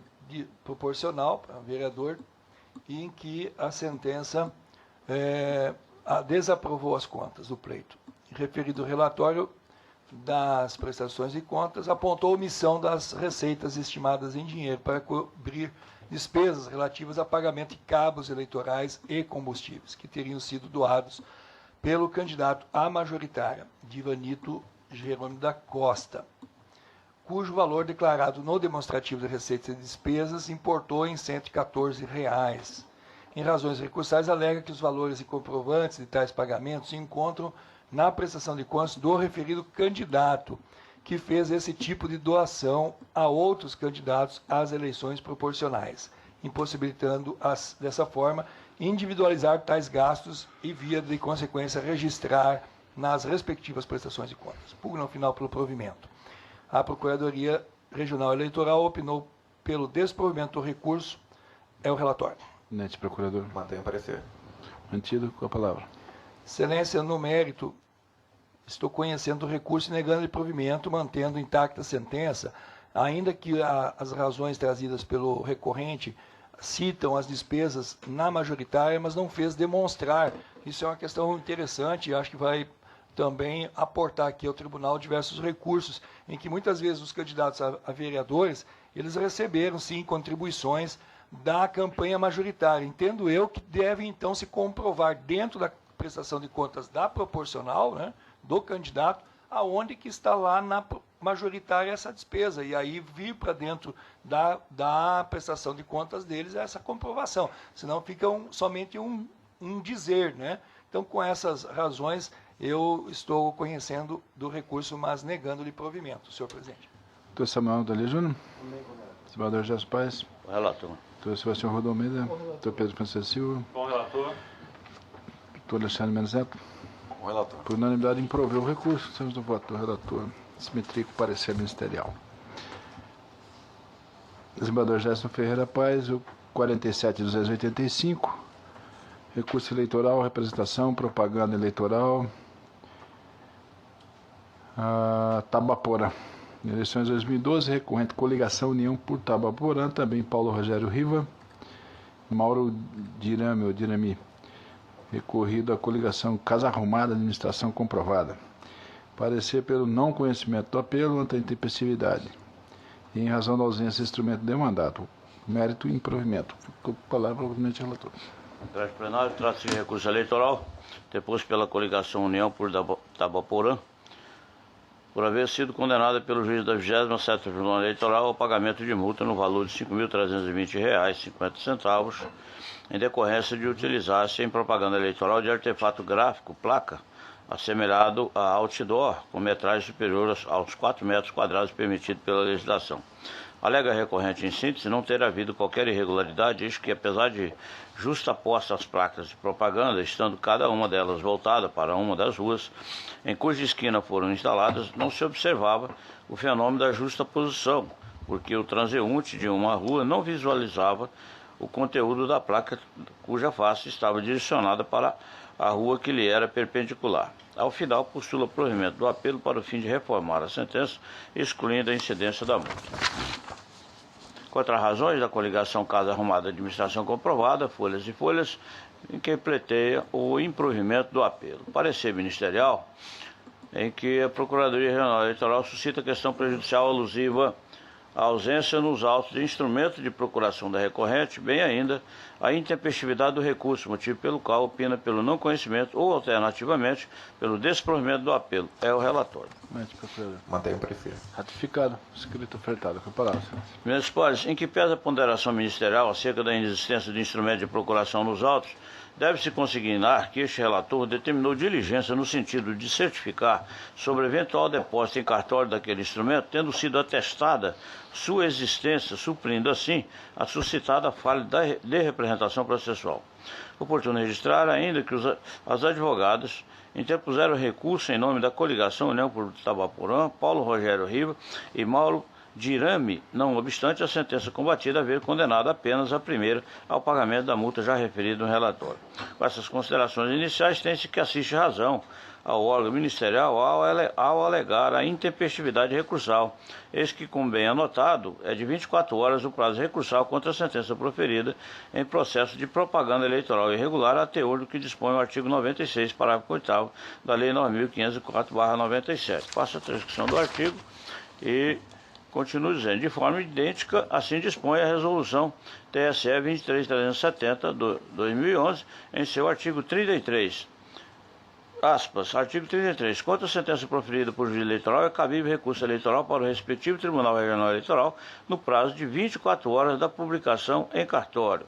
proporcional para vereador, e em que a sentença desaprovou as contas do pleito. Referido relatório das prestações de contas, apontou omissão das receitas estimadas em dinheiro para cobrir despesas relativas a pagamento de cabos eleitorais e combustíveis, que teriam sido doados pelo candidato à majoritária, Divanito Jerônimo da Costa, cujo valor declarado no demonstrativo de receitas e despesas importou em R$ 114. Em razões recursais, alega que os valores e comprovantes de tais pagamentos se encontram na prestação de contas do referido candidato, que fez esse tipo de doação a outros candidatos às eleições proporcionais, impossibilitando, dessa forma, individualizar tais gastos e, via de consequência, registrar nas respectivas prestações de contas. Pugna final pelo provimento. A Procuradoria Regional Eleitoral opinou pelo desprovimento do recurso. É o relatório. Nete, procurador. Mantenho o parecer. Mantido, com a palavra. Excelência, no mérito, estou conhecendo o recurso e negando o provimento, mantendo intacta a sentença, ainda que as razões trazidas pelo recorrente citam as despesas na majoritária, mas não fez demonstrar. Isso é uma questão interessante e acho que vai também aportar aqui ao tribunal diversos recursos, em que muitas vezes os candidatos a vereadores, eles receberam, sim, contribuições da campanha majoritária. Entendo eu que deve, então, se comprovar dentro da prestação de contas da proporcional, né, do candidato, aonde que está lá na majoritária essa despesa, e aí vir para dentro da prestação de contas deles essa comprovação, senão fica somente um dizer, né? Então, com essas razões, eu estou conhecendo do recurso, mas negando-lhe provimento, senhor presidente. Doutor Samuel Dalí Júnior. Desembargador Gerson Paes. Relator. Doutor Sebastião Rodon Almeida. Doutor Pedro Francisco Silva. Bom relator. Doutor Alexandre Mendes Neto. O relator. Por unanimidade, improveu o recurso. Estamos no voto do relator. Simetria com parecer ministerial. Desembargador Gerson Ferreira Paes, o 47.285. Recurso eleitoral, representação, propaganda eleitoral. Tabaporã. Eleições 2012, recorrente coligação União por Tabaporã, também Paulo Rogério Riva, Mauro Dirame, ou Dirami. Recorrido à coligação Casa Arrumada, administração comprovada. Parecer pelo não conhecimento do apelo ante a intempestividade. E em razão da ausência de instrumento de mandato. Mérito e improvimento. Ficou a palavra, obviamente, relator. Crédito plenário, trata-se de recurso eleitoral, deposto pela coligação União por Tabaporã, por haver sido condenada pelo juiz da 27ª Tribunal Eleitoral ao pagamento de multa no valor de R$ 5.320,50, em decorrência de utilizar-se em propaganda eleitoral de artefato gráfico, placa, assemelhado a outdoor, com metragem superior aos 4 metros quadrados permitido pela legislação. Alega a recorrente, em síntese, não ter havido qualquer irregularidade, isto que, apesar de justapostas as placas de propaganda, estando cada uma delas voltada para uma das ruas, em cuja esquina foram instaladas, não se observava o fenômeno da justaposição, porque o transeunte de uma rua não visualizava o conteúdo da placa cuja face estava direcionada para a rua que lhe era perpendicular. Ao final, postula provimento do apelo para o fim de reformar a sentença, excluindo a incidência da multa. Contra razões da coligação Casa Arrumada Administração Comprovada, folhas e folhas, em que pleiteia o improvimento do apelo. Parecer ministerial, em que a Procuradoria Regional Eleitoral suscita questão prejudicial alusiva à ausência nos autos de instrumento de procuração da recorrente, bem ainda a intempestividade do recurso, motivo pelo qual opina pelo não conhecimento ou, alternativamente, pelo desprovimento do apelo. É o relatório. Mantenho o parecer. Ratificado. Escrito ofertado. Com a palavra. Minhas pares, em que pesa a ponderação ministerial acerca da inexistência de instrumento de procuração nos autos, deve-se consignar que este relator determinou diligência no sentido de certificar sobre eventual depósito em cartório daquele instrumento, tendo sido atestada sua existência, suprindo assim a suscitada falha de representação processual. Oportuno registrar ainda que as advogadas interpuseram recurso em nome da coligação União por Tabaporã, Paulo Rogério Riva e Mauro Dirame, não obstante a sentença combatida haver condenado apenas a primeira ao pagamento da multa já referida no relatório. Com essas considerações iniciais, tem-se que assiste razão ao órgão ministerial ao alegar a intempestividade recursal, eis que, como bem anotado, é de 24 horas o prazo recursal contra a sentença proferida em processo de propaganda eleitoral irregular, a teor do que dispõe o artigo 96, parágrafo 8º da Lei 9.504/97. Passa a transcrição do artigo e continua dizendo, de forma idêntica, assim dispõe a resolução TSE 23.370/2011, em seu artigo 33. Aspas, artigo 33. Contra a sentença proferida por juiz eleitoral, é cabível recurso eleitoral para o respectivo Tribunal Regional Eleitoral no prazo de 24 horas da publicação em cartório.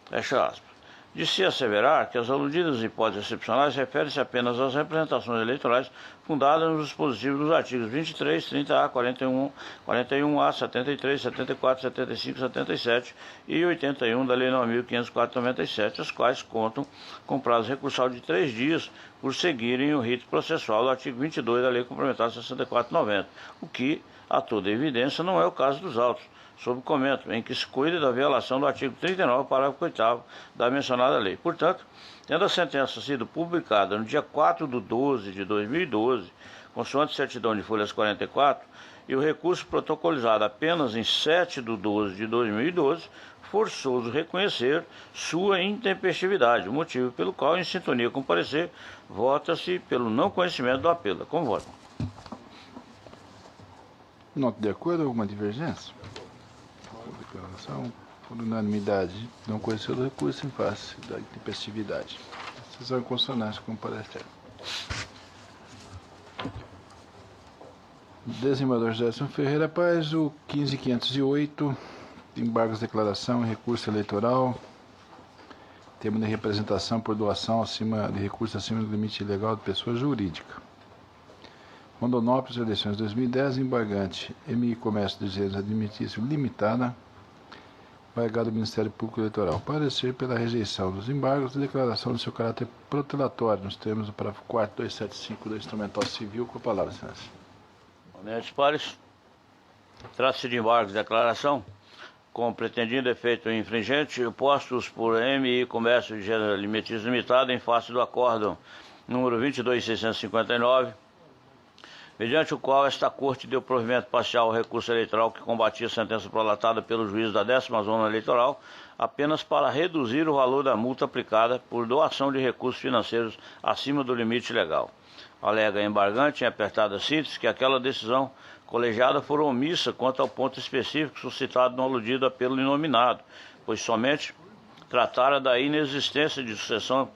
Fecha aspas. De se asseverar que as aludidas hipóteses excepcionais referem-se apenas às representações eleitorais fundadas nos dispositivos dos artigos 23, 30A, 41A, 73, 74, 75, 77 e 81 da Lei 9.504/97, as quais contam com prazo recursal de 3 dias por seguirem o rito processual do artigo 22 da Lei Complementar 64/90, o que, a toda evidência, não é o caso dos autos, sob comento, em que se cuida da violação do artigo 39, parágrafo 8º da mencionada lei. Portanto, tendo a sentença sido publicada no dia 4/12 de 2012, consoante certidão de folhas 44, e o recurso protocolizado apenas em 7/12 de 2012, forçoso reconhecer sua intempestividade, motivo pelo qual, em sintonia com o parecer, vota-se pelo não conhecimento do apelo. Como voto? Nota de acordo, alguma divergência? Declaração por unanimidade, não conhecer o recurso em face da intempestividade. Decisão em consonância com o parecer. Desembargador Gerson Ferreira Paz, o 15.508, embargos de declaração e recurso eleitoral, termo de representação por doação de recurso acima do limite legal de pessoa jurídica. Rondonópolis, eleições 2010, embargante MI Comércio de Engenheiros Admitício Limitada, embargado do Ministério Público Eleitoral. Parecer pela rejeição dos embargos e declaração de seu caráter protelatório, nos termos do parágrafo 4º, 275 do Instrumental Civil. Com a palavra, senhores. Honestos pares, trata-se de embargos de declaração com pretendido efeito infringente postos por MI Comércio de Engenheiros Admitício Limitada em face do acórdão número 22.659, mediante o qual esta Corte deu provimento parcial ao recurso eleitoral que combatia a sentença prolatada pelo juiz da 10ª Zona Eleitoral, apenas para reduzir o valor da multa aplicada por doação de recursos financeiros acima do limite legal. Alega embargante, em apertada síntese, que aquela decisão colegiada for omissa quanto ao ponto específico suscitado no aludido apelo inominado, pois somente tratara da inexistência de sucessão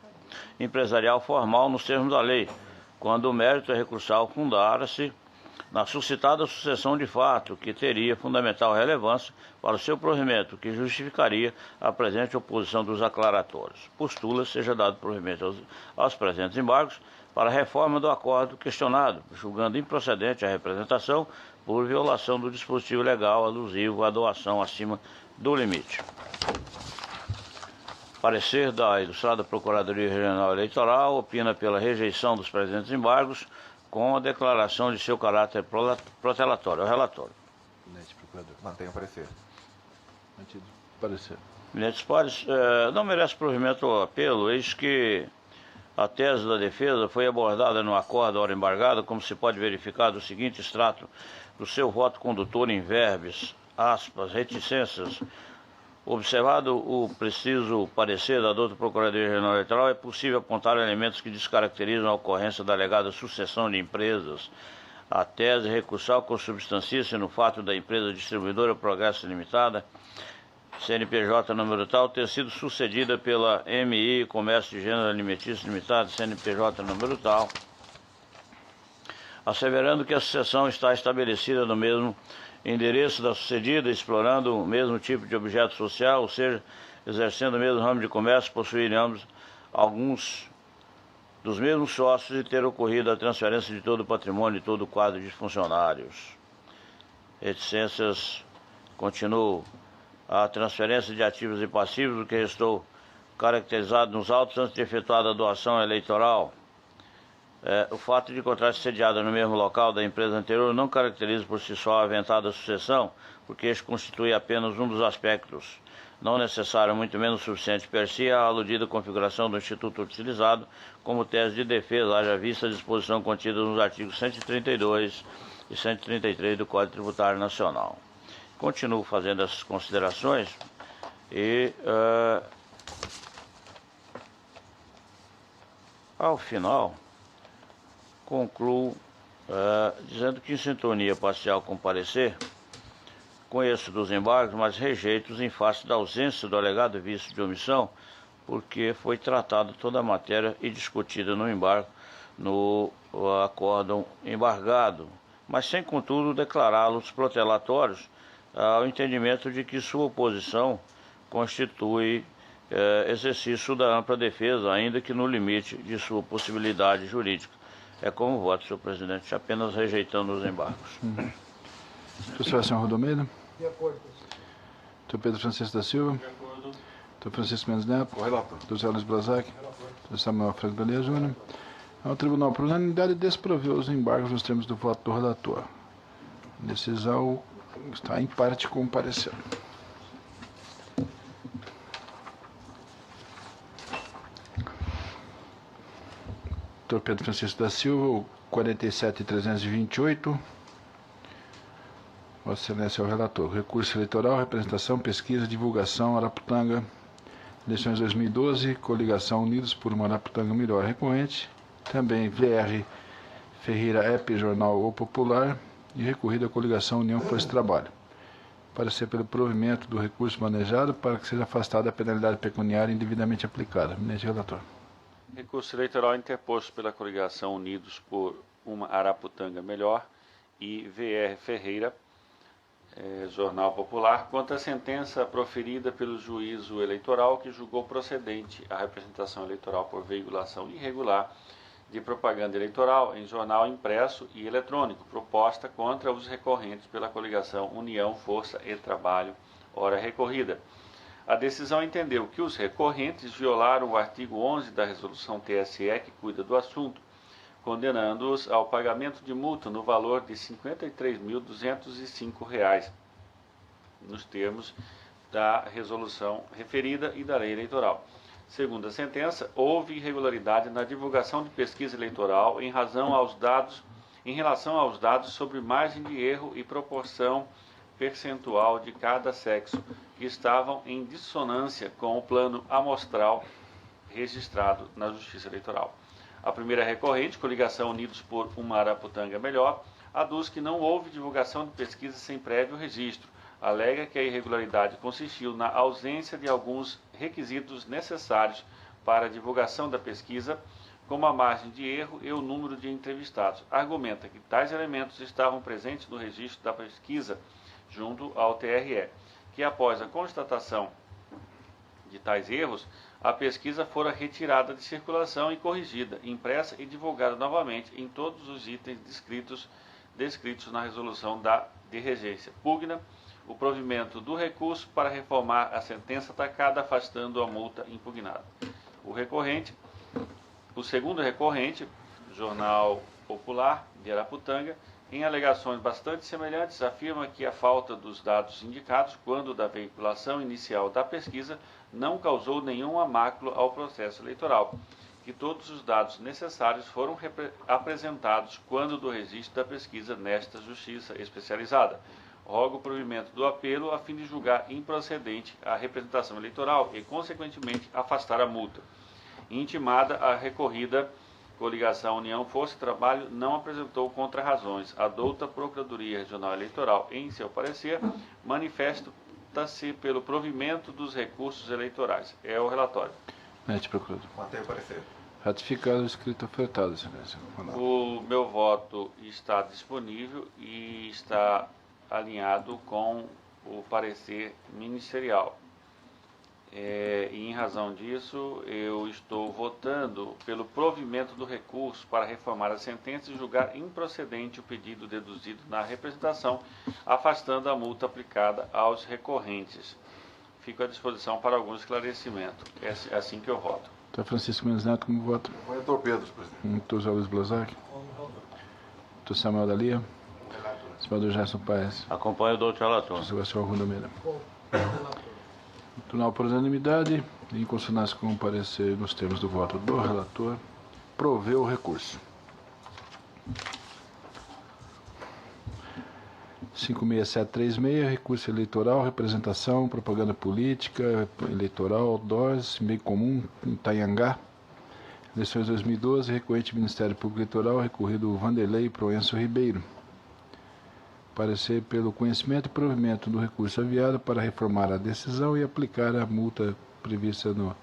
empresarial formal nos termos da lei, quando o mérito recursal fundara-se na suscitada sucessão de fato, que teria fundamental relevância para o seu provimento, que justificaria a presente oposição dos aclaratórios. Postula seja dado provimento aos presentes embargos para a reforma do acordo questionado, julgando improcedente a representação por violação do dispositivo legal alusivo à doação acima do limite. Parecer da Ilustrada Procuradoria Regional Eleitoral opina pela rejeição dos presentes embargos com a declaração de seu caráter protelatório. O relatório. Mantenha o parecer. Mantido parecer. Eminentes pares, não merece provimento ao apelo, eis que a tese da defesa foi abordada no acordo hora embargada, como se pode verificar do seguinte extrato do seu voto condutor em verbes, aspas, reticências. Observado o preciso parecer da doutora Procuradoria Regional Eleitoral, é possível apontar elementos que descaracterizam a ocorrência da alegada sucessão de empresas. A tese recursal consubstancia-se no fato da empresa distribuidora Progresso Limitada, CNPJ número tal, ter sido sucedida pela MI Comércio de Gênero Alimentício Limitada, CNPJ número tal, asseverando que a sucessão está estabelecida no mesmo endereço da sucedida, explorando o mesmo tipo de objeto social, ou seja, exercendo o mesmo ramo de comércio, possuírem ambos alguns dos mesmos sócios e ter ocorrido a transferência de todo o patrimônio e todo o quadro de funcionários. Reticências continuam. A transferência de ativos e passivos, o que restou caracterizado nos autos antes de efetuada a doação eleitoral. O fato de encontrar-se sediada no mesmo local da empresa anterior não caracteriza por si só a aventada sucessão, porque este constitui apenas um dos aspectos, não necessário, muito menos suficiente per si, a aludida configuração do instituto utilizado como tese de defesa, haja vista a disposição contida nos artigos 132 e 133 do Código Tributário Nacional. Continuo fazendo essas considerações e, ao final, concluo dizendo que, em sintonia parcial com o parecer, conheço dos embargos, mas rejeito-os em face da ausência do alegado vício de omissão, porque foi tratada toda a matéria e discutida no embargo no acórdão embargado, mas sem, contudo, declará-los protelatórios ao entendimento de que sua oposição constitui exercício da ampla defesa, ainda que no limite de sua possibilidade jurídica. É como voto, senhor presidente, apenas rejeitando os embargos. Doutor Sebastião Rodomeira. De acordo. Doutor Pedro Francisco da Silva. De acordo. Doutor Francisco Mendes Neto. O relator. Doutor Zé Luiz Blazac. Doutor Samuel Franco Galia Júnior. O tribunal, por unanimidade, desproveu os embargos nos termos do voto do relator. A decisão está em parte com o parecer. Doutor Pedro Francisco da Silva, 47.328. Vossa Excelência é o relator. Recurso eleitoral, representação, pesquisa, divulgação, Araputanga, eleições 2012, coligação Unidos por uma Araputanga Melhor recorrente, também VR Ferreira EP Jornal O Popular e recorrida à coligação União Força e Trabalho. Parecer pelo provimento do recurso manejado para que seja afastada a penalidade pecuniária indevidamente aplicada. Eminente relator. Recurso eleitoral interposto pela coligação Unidos por uma Araputanga Melhor e VR Ferreira, Jornal Popular, contra a sentença proferida pelo juízo eleitoral que julgou procedente a representação eleitoral por veiculação irregular de propaganda eleitoral em jornal impresso e eletrônico, proposta contra os recorrentes pela coligação União, Força e Trabalho, ora recorrida. A decisão entendeu que os recorrentes violaram o artigo 11 da resolução TSE que cuida do assunto, condenando-os ao pagamento de multa no valor de R$ 53.205, nos termos da resolução referida e da lei eleitoral. Segundo a sentença, houve irregularidade na divulgação de pesquisa eleitoral em relação aos dados sobre margem de erro e proporção percentual de cada sexo, que estavam em dissonância com o plano amostral registrado na Justiça Eleitoral. A primeira recorrente, coligação Unidos por uma Araputanga Melhor, aduz que não houve divulgação de pesquisa sem prévio registro. Alega que a irregularidade consistiu na ausência de alguns requisitos necessários para a divulgação da pesquisa, como a margem de erro e o número de entrevistados. Argumenta que tais elementos estavam presentes no registro da pesquisa junto ao TRE, que após a constatação de tais erros, a pesquisa fora retirada de circulação e corrigida, impressa e divulgada novamente em todos os itens descritos na resolução de regência. Pugna o provimento do recurso para reformar a sentença atacada, afastando a multa impugnada. O segundo recorrente, Jornal Popular de Araputanga, em alegações bastante semelhantes, afirma que a falta dos dados indicados quando da veiculação inicial da pesquisa não causou nenhuma mácula ao processo eleitoral, que todos os dados necessários foram apresentados quando do registro da pesquisa nesta Justiça Especializada. Rogo o provimento do apelo a fim de julgar improcedente a representação eleitoral e, consequentemente, afastar a multa. Intimada a recorrida, coligação União Força e Trabalho não apresentou contrarrazões. A douta Procuradoria Regional Eleitoral, em seu parecer, manifesta-se pelo provimento dos recursos eleitorais. É o relatório. Procurador. Mantém o parecer. Ratificado o escrito ofertado, Excelência. O meu voto está disponível e está alinhado com o parecer ministerial. E em razão disso, eu estou votando pelo provimento do recurso para reformar a sentença e julgar improcedente o pedido deduzido na representação, afastando a multa aplicada aos recorrentes. Fico à disposição para algum esclarecimento. É assim que eu voto. Doutor Francisco Mendes Neto, como voto? Relator Pedro, presidente. Doutor Zé Luiz Blazac. Doutor Samuel Dalia. Senador Gerson Paes. Acompanho o doutor relator. Doutor Sebastião Rodomeira. Tribunal, por unanimidade, em consonância com o parecer nos termos do voto do relator, proveu o recurso. 56736, recurso eleitoral, representação, propaganda política, eleitoral, DORS, bem comum, Itanhangá, eleições 2012, recorrente Ministério Público Eleitoral, recorrido Vanderlei Proenço Ribeiro. Parecer pelo conhecimento e provimento do recurso aviado para reformar a decisão e aplicar a multa prevista no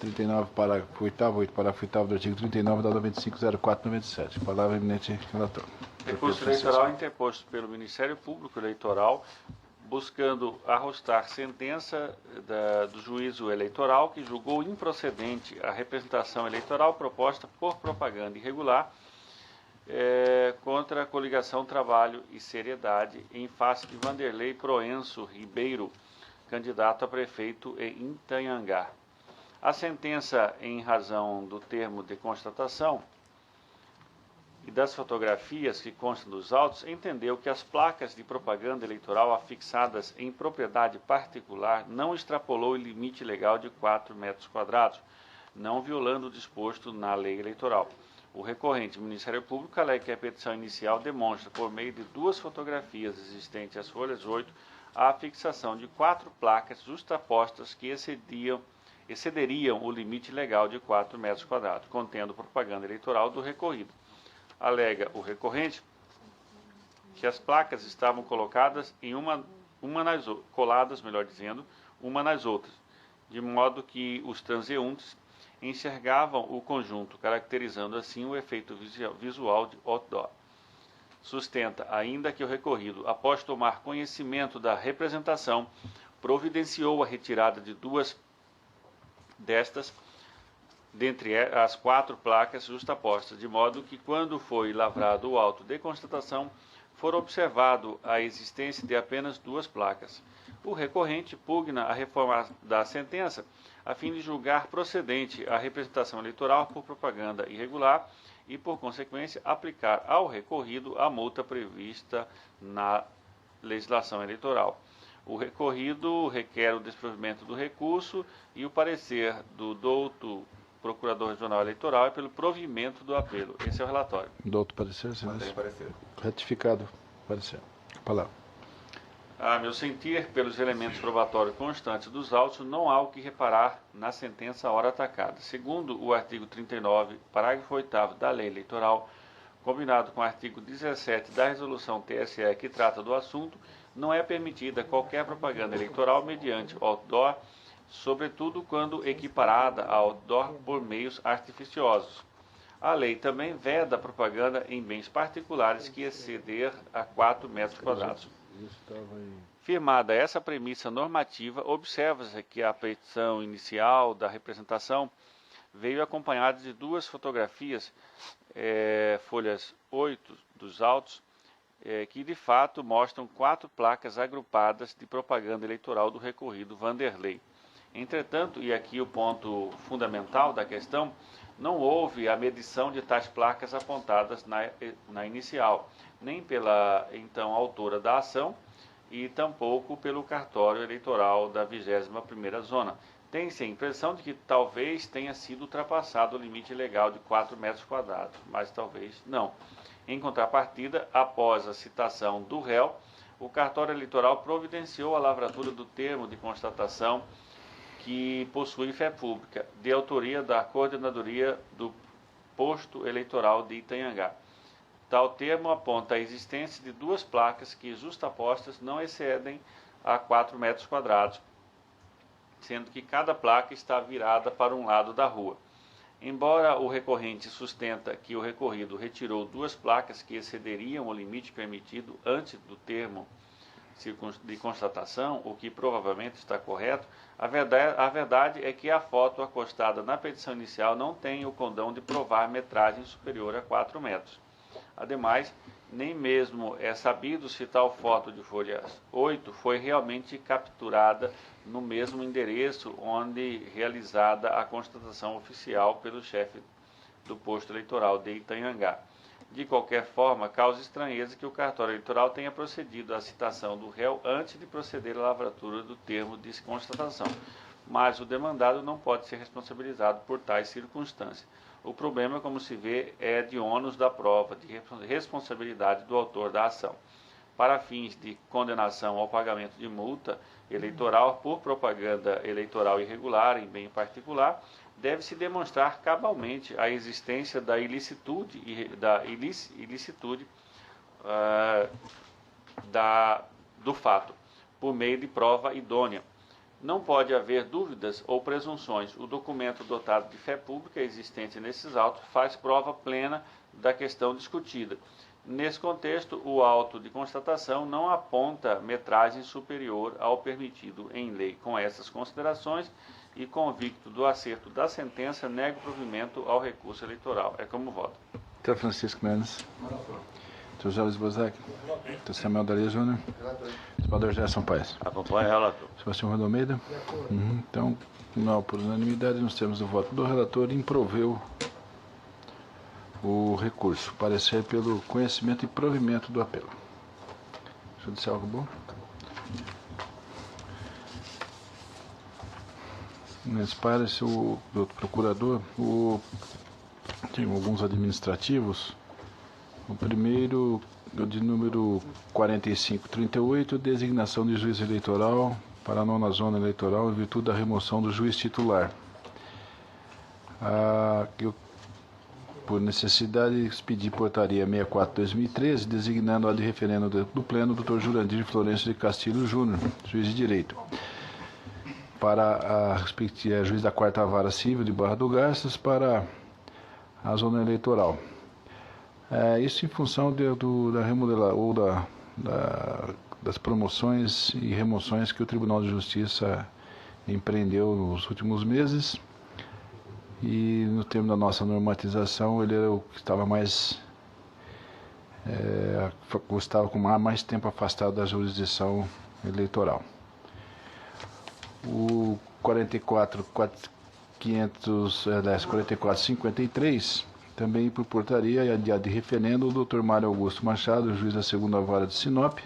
39, parágrafo 8º, parágrafo 8º do artigo 39 da 9504/97. Palavra eminente relator. Recurso eleitoral interposto pelo Ministério Público Eleitoral, buscando arrostar sentença do juízo eleitoral que julgou improcedente a representação eleitoral proposta por propaganda irregular contra a coligação Trabalho e Seriedade em face de Vanderlei Proenço Ribeiro, candidato a prefeito em Itanhangá. A sentença, em razão do termo de constatação e das fotografias que constam dos autos, entendeu que as placas de propaganda eleitoral afixadas em propriedade particular não extrapolou o limite legal de 4 metros quadrados, não violando o disposto na lei eleitoral. O recorrente, o Ministério Público, alega que a petição inicial demonstra, por meio de 2 fotografias existentes às folhas 8, a fixação de 4 placas justapostas que excederiam o limite legal de 4 metros quadrados, contendo propaganda eleitoral do recorrido. Alega o recorrente que as placas estavam colocadas em coladas, uma nas outras, de modo que os transeuntes enxergavam o conjunto, caracterizando assim o efeito visual de outdoor. Sustenta ainda que o recorrido, após tomar conhecimento da representação, providenciou a retirada de 2 destas, dentre as 4 placas justapostas, de modo que, quando foi lavrado o auto de constatação, for observado a existência de apenas 2 placas. O recorrente pugna a reforma da sentença, a fim de julgar procedente a representação eleitoral por propaganda irregular e, por consequência, aplicar ao recorrido a multa prevista na legislação eleitoral. O recorrido requer o desprovimento do recurso e o parecer do douto Procurador Regional Eleitoral é pelo provimento do apelo. Esse é o relatório. Doutor parecer, senhor. Mantém parecer. Retificado. Parecer. Palavra. A meu sentir, pelos elementos probatórios constantes dos autos, não há o que reparar na sentença à hora atacada. Segundo o artigo 39, parágrafo 8º da Lei Eleitoral, combinado com o artigo 17 da Resolução TSE que trata do assunto, não é permitida qualquer propaganda eleitoral mediante outdoor, sobretudo quando equiparada a outdoor por meios artificiosos. A lei também veda a propaganda em bens particulares que exceder a 4 metros quadrados. Firmada essa premissa normativa, observa-se que a petição inicial da representação veio acompanhada de 2 fotografias, folhas 8 dos autos, que de fato mostram 4 placas agrupadas de propaganda eleitoral do recorrido Vanderlei. Entretanto, e aqui o ponto fundamental da questão, não houve a medição de tais placas apontadas na inicial, nem pela então autora da ação e tampouco pelo cartório eleitoral da 21ª Zona. Tem-se a impressão de que talvez tenha sido ultrapassado o limite legal de 4 metros quadrados, mas talvez não. Em contrapartida, após a citação do réu, o cartório eleitoral providenciou a lavratura do termo de constatação que possui fé pública, de autoria da Coordenadoria do Posto Eleitoral de Itanhangá. Tal termo aponta a existência de 2 placas que, justapostas, não excedem a 4 metros quadrados, sendo que cada placa está virada para um lado da rua. Embora o recorrente sustenta que o recorrido retirou 2 placas que excederiam o limite permitido antes do termo de constatação, o que provavelmente está correto, a verdade é que a foto acostada na petição inicial não tem o condão de provar metragem superior a 4 metros. Ademais, nem mesmo é sabido se tal foto de folha 8 foi realmente capturada no mesmo endereço onde realizada a constatação oficial pelo chefe do posto eleitoral de Itanhangá. De qualquer forma, causa estranheza que o cartório eleitoral tenha procedido à citação do réu antes de proceder à lavratura do termo de constatação, mas o demandado não pode ser responsabilizado por tais circunstâncias. O problema, como se vê, é de ônus da prova, de responsabilidade do autor da ação. Para fins de condenação ao pagamento de multa eleitoral por propaganda eleitoral irregular em bem particular, deve-se demonstrar cabalmente a existência da ilicitude do fato, por meio de prova idônea. Não pode haver dúvidas ou presunções. O documento dotado de fé pública existente nesses autos faz prova plena da questão discutida. Nesse contexto, o auto de constatação não aponta metragem superior ao permitido em lei. Com essas considerações e convicto do acerto da sentença, nego o provimento ao recurso eleitoral. É como voto. Então, Francisco Mendes. Dr. José Luiz Bozek. Dr. Samuel Dalia Júnior. Senador Gerson Paes. Acompanhe o relator. Sebastião Rodo Almeida. Então, não por unanimidade, nós temos o voto do relator, improveu o recurso. Parecer pelo conhecimento e provimento do apelo. Judicial Rubon. Nesse parecer, o do procurador, tem alguns administrativos. O primeiro, o de número 4538, designação de juiz eleitoral para a 9ª zona eleitoral em virtude da remoção do juiz titular. Por necessidade, expedi portaria 64/2013, designando a de referendo do Pleno o Dr. Jurandir Florencio de Castilho Júnior, juiz de direito, para a respectiva juiz da 4ª Vara Civil de Barra do Garças para a zona eleitoral. Isso em função da remodelação ou das promoções e remoções que o Tribunal de Justiça empreendeu nos últimos meses. E no termo da nossa normatização, ele era o que estava estava com mais tempo afastado da jurisdição eleitoral. O 4453, também por portaria e a de referendo, o Dr. Mário Augusto Machado, juiz da 2ª Vara de Sinop,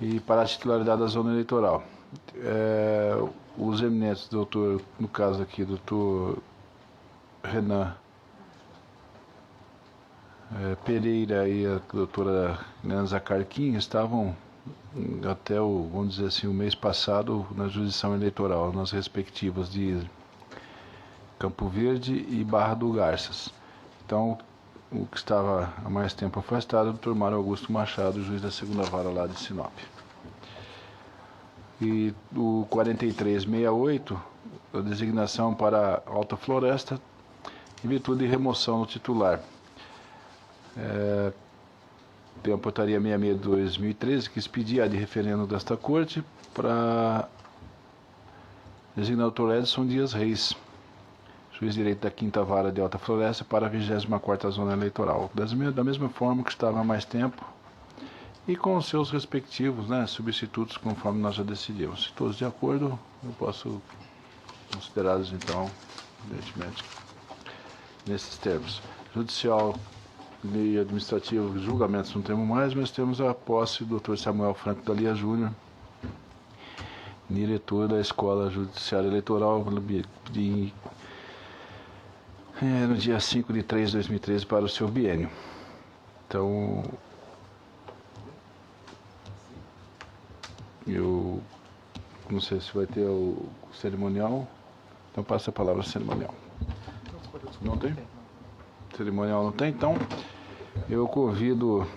e para a titularidade da zona eleitoral. Os eminentes, doutor, no caso aqui, doutor Renan Pereira e a doutora Nanza Carquim estavam até vamos dizer assim, o mês passado na jurisdição eleitoral, nas respectivas de Campo Verde e Barra do Garças. Então, o que estava há mais tempo afastado, o doutor Mário Augusto Machado, juiz da 2ª Vara lá de Sinop. E o 4368, a designação para Alta Floresta, em virtude de remoção do titular. Tem a portaria 66/2013, que expedia a de referendo desta corte para designar o Dr. Edson Dias Reis, juiz de direito da 5ª Vara de Alta Floresta, para a 24ª Zona Eleitoral. Da mesma forma que estava há mais tempo, e com os seus respectivos substitutos, conforme nós já decidimos. Se todos de acordo, eu posso considerá-los, então, evidentemente, nesses termos. Judicial e administrativo, julgamentos não temos mais, mas temos a posse do Dr. Samuel Franco Dalia Júnior, diretor da Escola Judiciária Eleitoral, no dia 5/3/2013, para o seu biênio. Então, eu não sei se vai ter o cerimonial, então passa a palavra ao cerimonial. Não tem? Cerimonial não tem, então eu convido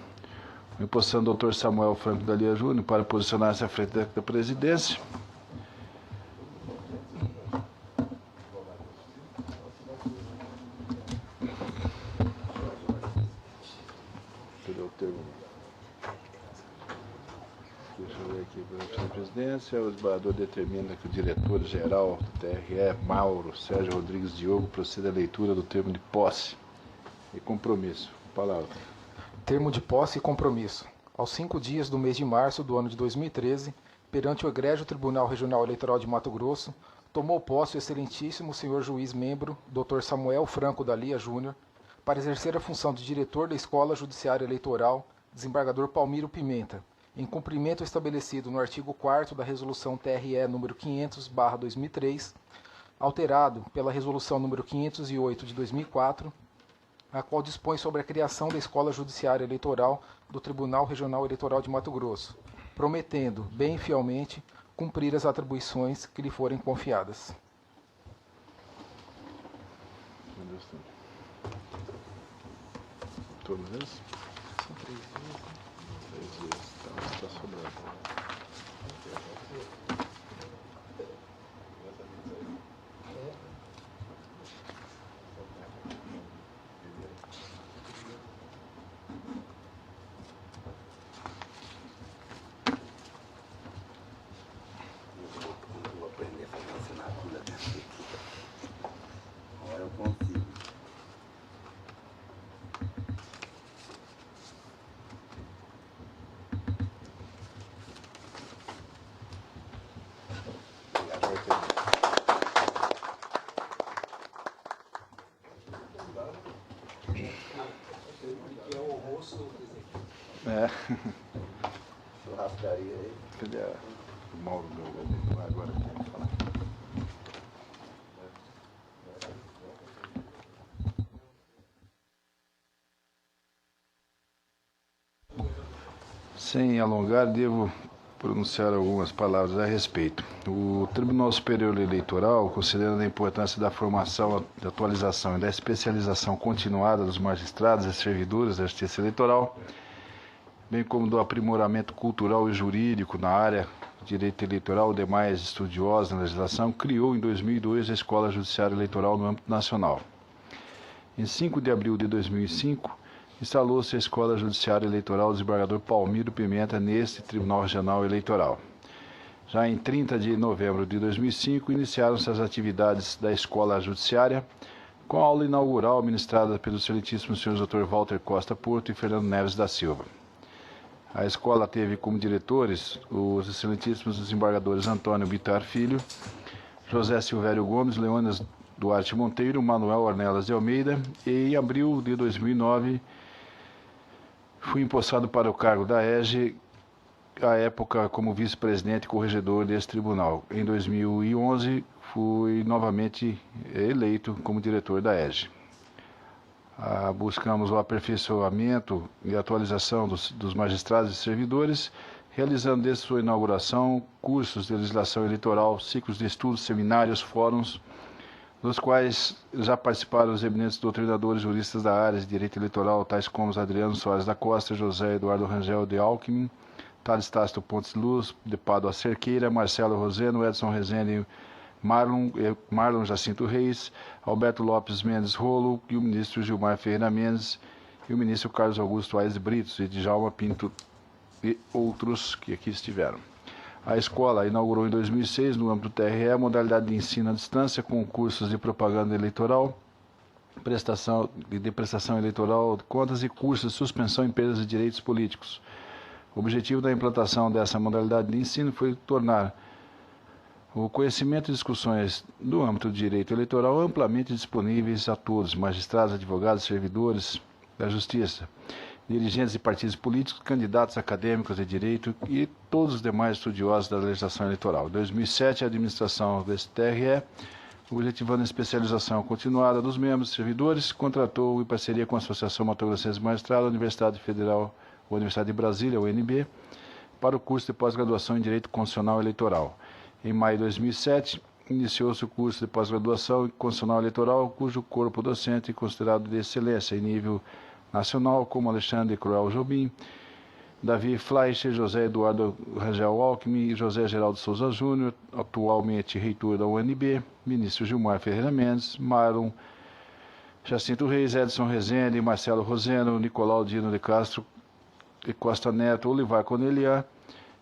o empossando Dr. Samuel Franco Dalia Júnior para posicionar-se à frente da presidência. Cadê o termo? Deixa eu ver aqui para a presidência. O desembargador determina que o diretor-geral do TRE, Mauro Sérgio Rodrigues Diogo, proceda à leitura do termo de posse e compromisso. Palavra. Termo de posse e compromisso. Aos 5 dias do mês de março do ano de 2013, perante o Egrégio Tribunal Regional Eleitoral de Mato Grosso, tomou posse o excelentíssimo senhor juiz membro, Dr. Samuel Franco Dalia Júnior, para exercer a função de diretor da Escola Judiciária Eleitoral, desembargador Palmiro Pimenta, em cumprimento estabelecido no artigo 4º da Resolução TRE nº 500/2003, alterado pela Resolução nº 508 de 2004, a qual dispõe sobre a criação da Escola Judiciária Eleitoral do Tribunal Regional Eleitoral de Mato Grosso, prometendo, bem e fielmente, cumprir as atribuições que lhe forem confiadas. Todos eles? São 3 dias. 3 dias, então está sobrando. Churrascaria aí. Cadê o Mauro? Agora que tem que falar. Sem alongar, devo pronunciar algumas palavras a respeito. O Tribunal Superior Eleitoral, considerando a importância da formação, da atualização e da especialização continuada dos magistrados e servidores da Justiça Eleitoral, bem como do aprimoramento cultural e jurídico na área de direito eleitoral e demais estudiosos na legislação, criou em 2002 a Escola Judiciária Eleitoral no âmbito nacional. Em 5 de abril de 2005, instalou-se a Escola Judiciária Eleitoral do desembargador Palmiro Pimenta neste Tribunal Regional Eleitoral. Já em 30 de novembro de 2005, iniciaram-se as atividades da Escola Judiciária, com a aula inaugural ministrada pelos excelentíssimos senhores Dr. Walter Costa Porto e Fernando Neves da Silva. A escola teve como diretores os excelentíssimos desembargadores Antônio Bitar Filho, José Silvério Gomes, Leônidas Duarte Monteiro, Manuel Ornelas de Almeida, e em abril de 2009 fui empossado para o cargo da EGE, à época como vice-presidente e corregedor desse tribunal. Em 2011 fui novamente eleito como diretor da EGE. Buscamos o aperfeiçoamento e atualização dos magistrados e servidores, realizando desde sua inauguração cursos de legislação eleitoral, ciclos de estudos, seminários, fóruns, dos quais já participaram os eminentes doutrinadores juristas da área de direito eleitoral, tais como os Adriano Soares da Costa, José Eduardo Rangel de Alckmin, Thales Tácito Pontes Luz, de Pádua Cerqueira, Marcelo Roseno, Edson Rezende, Marlon Jacinto Reis, Alberto Lopes Mendes Rolo, e o ministro Gilmar Ferreira Mendes, e o ministro Carlos Augusto Aires Britos, e Djalma Pinto, e outros que aqui estiveram. A escola inaugurou em 2006, no âmbito do TRE, a modalidade de ensino à distância, com cursos de propaganda eleitoral, prestação eleitoral de contas e cursos de suspensão em perdas de direitos políticos. O objetivo da implantação dessa modalidade de ensino foi tornar o conhecimento e discussões do âmbito do direito eleitoral amplamente disponíveis a todos, magistrados, advogados, servidores da Justiça, dirigentes de partidos políticos, candidatos acadêmicos de direito e todos os demais estudiosos da legislação eleitoral. Em 2007, a administração do STRE, objetivando a especialização continuada dos membros e servidores, contratou, em parceria com a Associação Mato Grossense de Magistrados, a Universidade Federal, a Universidade de Brasília, UNB, para o curso de pós-graduação em Direito Constitucional Eleitoral. Em maio de 2007, iniciou-se o curso de pós-graduação em Constitucional Eleitoral, cujo corpo docente é considerado de excelência em nível nacional, como Alexandre Cruel Jobim, Davi Fleischer, José Eduardo Rangel Alckmin e José Geraldo Souza Júnior, atualmente reitor da UNB, ministro Gilmar Ferreira Mendes, Marlon Jacinto Reis, Edson Rezende, Marcelo Roseno, Nicolau Dino de Castro e Costa Neto, Olivar Cornelian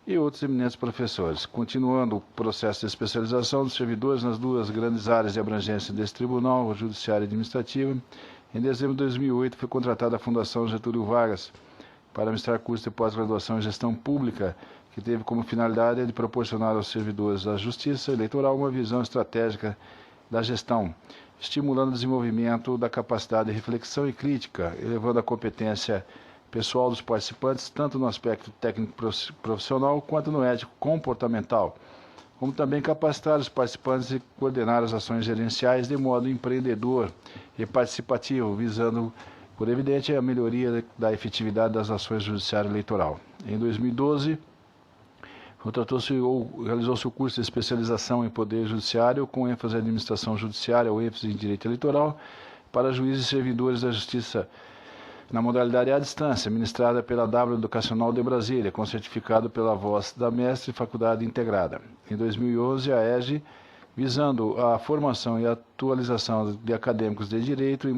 e outros eminentes professores. Continuando o processo de especialização dos servidores nas duas grandes áreas de abrangência desse tribunal, o judiciário e administrativo, em dezembro de 2008 foi contratada a Fundação Getúlio Vargas para ministrar curso de pós-graduação em gestão pública, que teve como finalidade a de proporcionar aos servidores da Justiça Eleitoral uma visão estratégica da gestão, estimulando o desenvolvimento da capacidade de reflexão e crítica, elevando a competência pessoal dos participantes, tanto no aspecto técnico profissional quanto no ético comportamental, como também capacitar os participantes e coordenar as ações gerenciais de modo empreendedor e participativo, visando, por evidente, a melhoria da efetividade das ações judiciárias eleitoral. Em 2012, realizou-se o curso de especialização em Poder Judiciário, com ênfase em Administração Judiciária ou ênfase em Direito Eleitoral, para juízes e servidores da Justiça, na modalidade à distância, ministrada pela W Educacional de Brasília, com certificado pela voz da mestre e faculdade integrada. Em 2011, a EGE, visando a formação e atualização de acadêmicos de Direito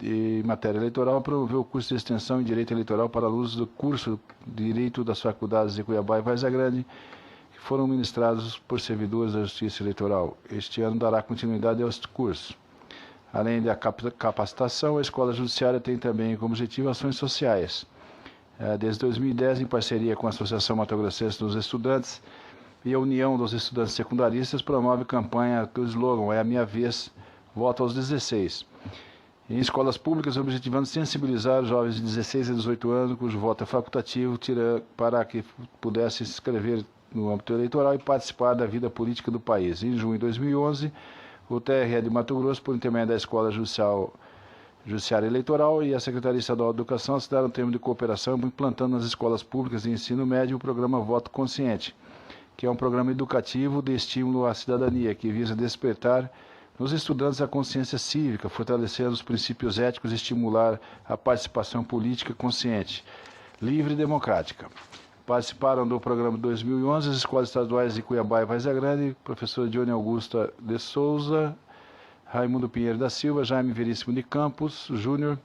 e matéria eleitoral, promoveu o curso de extensão em Direito Eleitoral para alunos do curso de Direito das faculdades de Cuiabá e Várzea Grande, que foram ministrados por servidores da Justiça Eleitoral. Este ano dará continuidade aos cursos. Além da capacitação, a Escola Judiciária tem também como objetivo ações sociais. Desde 2010, em parceria com a Associação Mato Grossense dos Estudantes e a União dos Estudantes Secundaristas, promove campanha que o slogan é a minha vez, voto aos 16. em escolas públicas, objetivando sensibilizar os jovens de 16 a 18 anos, cujo voto é facultativo, para que pudessem se inscrever no âmbito eleitoral e participar da vida política do país. Em junho de 2011, o TRE de Mato Grosso, por intermédio da Escola Judiciária Eleitoral e a Secretaria Estadual de Educação, assinaram um termo de cooperação implantando nas escolas públicas de ensino médio o programa Voto Consciente, que é um programa educativo de estímulo à cidadania, que visa despertar nos estudantes a consciência cívica, fortalecendo os princípios éticos e estimular a participação política consciente, livre e democrática. Participaram do programa de 2011 as escolas estaduais de Cuiabá e Várzea Grande, professora Dione Augusta de Souza, Raimundo Pinheiro da Silva, Jaime Veríssimo de Campos Júnior,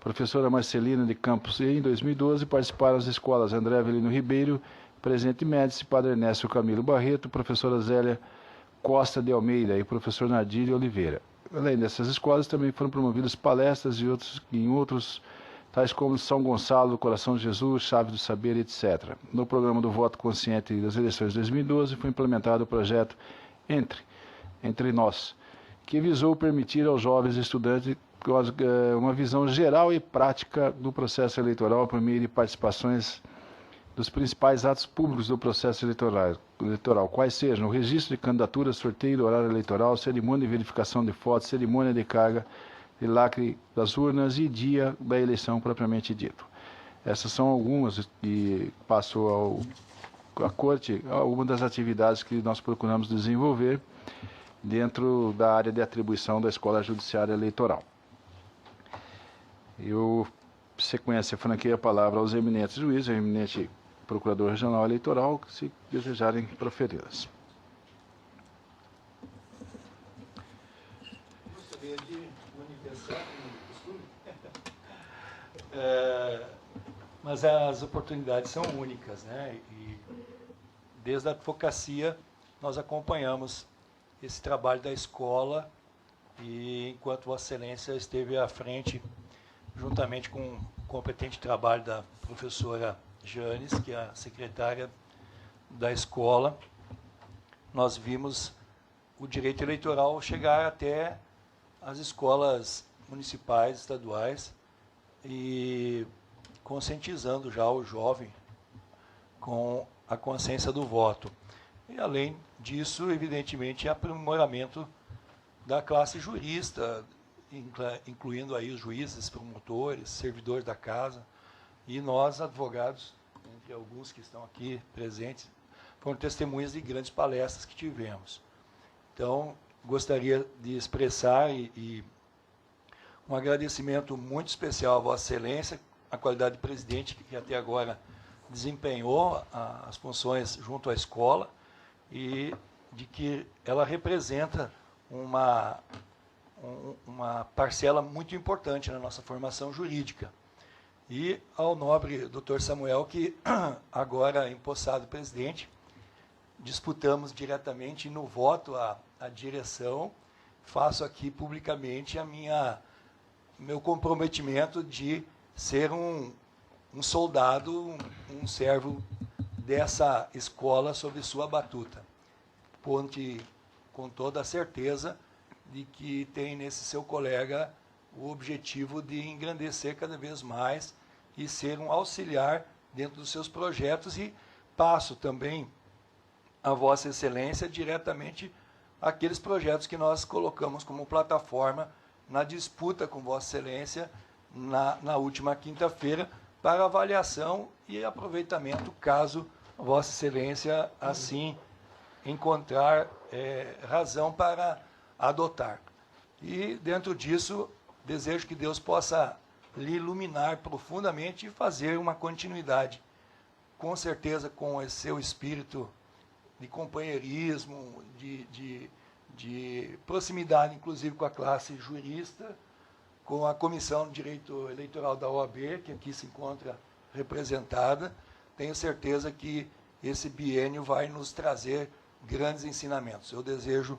professora Marcelina de Campos, e em 2012 participaram as escolas André Avelino Ribeiro, Presidente Médici, Padre Ernesto Camilo Barreto, professora Zélia Costa de Almeida e professor Nadir Oliveira. Além dessas escolas, também foram promovidas palestras em outros, tais como São Gonçalo, Coração de Jesus, Chaves do Saber, etc. No programa do voto consciente das eleições de 2012, foi implementado o projeto Entre Nós, que visou permitir aos jovens estudantes uma visão geral e prática do processo eleitoral por meio de participações dos principais atos públicos do processo eleitoral, quais sejam o registro de candidaturas, sorteio do horário eleitoral, cerimônia de verificação de fotos, cerimônia de carga de lacre das urnas e dia da eleição propriamente dito. Essas são algumas que passou à Corte, algumas das atividades que nós procuramos desenvolver dentro da área de atribuição da Escola Judiciária Eleitoral. Eu, sequência, franqueio a palavra aos eminentes juízes, ao eminente Procurador Regional Eleitoral, se desejarem proferi-las. Gostaria de manifestar o costume. Mas as oportunidades são únicas, né? E desde a advocacia nós acompanhamos esse trabalho da escola e enquanto Vossa Excelência esteve à frente, juntamente com o competente trabalho da professora Janes, que é a secretária da escola, nós vimos o direito eleitoral chegar até as escolas municipais, estaduais, e conscientizando já o jovem com a consciência do voto. E, além disso, evidentemente, aprimoramento da classe jurista, incluindo aí os juízes, promotores, servidores da casa, e nós, advogados, entre alguns que estão aqui presentes, foram testemunhas de grandes palestras que tivemos. Então, gostaria de expressar um agradecimento muito especial à Vossa Excelência, a qualidade de presidente, que até agora desempenhou as funções junto à escola, e de que ela representa uma parcela muito importante na nossa formação jurídica. E ao nobre Dr. Samuel, que agora empossado presidente, disputamos diretamente no voto à direção, faço aqui publicamente meu comprometimento de ser um soldado, um servo dessa escola sob sua batuta. Ponte com toda a certeza de que tem nesse seu colega o objetivo de engrandecer cada vez mais e ser um auxiliar dentro dos seus projetos, e passo também a Vossa Excelência diretamente aqueles projetos que nós colocamos como plataforma na disputa com Vossa Excelência na última quinta-feira, para avaliação e aproveitamento, caso Vossa Excelência assim encontrar razão para adotar. E, dentro disso, desejo que Deus possa lhe iluminar profundamente e fazer uma continuidade, com certeza com esse seu espírito de companheirismo, de proximidade, inclusive, com a classe jurista, com a Comissão de Direito Eleitoral da OAB, que aqui se encontra representada. Tenho certeza que esse biênio vai nos trazer grandes ensinamentos. Eu desejo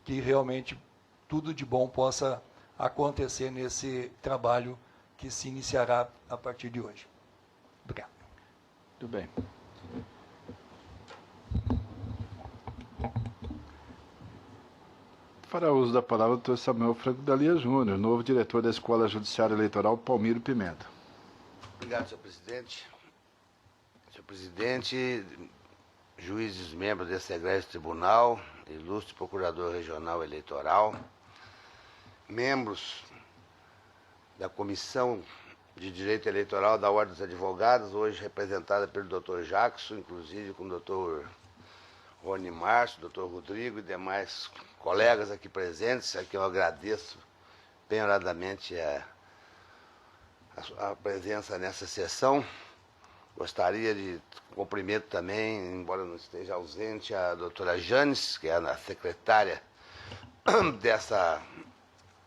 que realmente tudo de bom possa acontecer nesse trabalho que se iniciará a partir de hoje. Obrigado. Muito bem. Fará uso da palavra o doutor Samuel Franco Dalia Júnior, novo diretor da Escola Judiciária Eleitoral Palmiro Pimenta. Obrigado, senhor presidente. Senhor presidente, juízes membros desse egrégio tribunal, ilustre procurador regional eleitoral, membros da Comissão de Direito Eleitoral da Ordem dos Advogados, hoje representada pelo doutor Jackson, inclusive com o doutor Rony Márcio, doutor Rodrigo e demais colegas aqui presentes, a quem eu agradeço penhoradamente a presença nessa sessão. Gostaria de cumprimento também, embora não esteja ausente, a doutora Janes, que é a secretária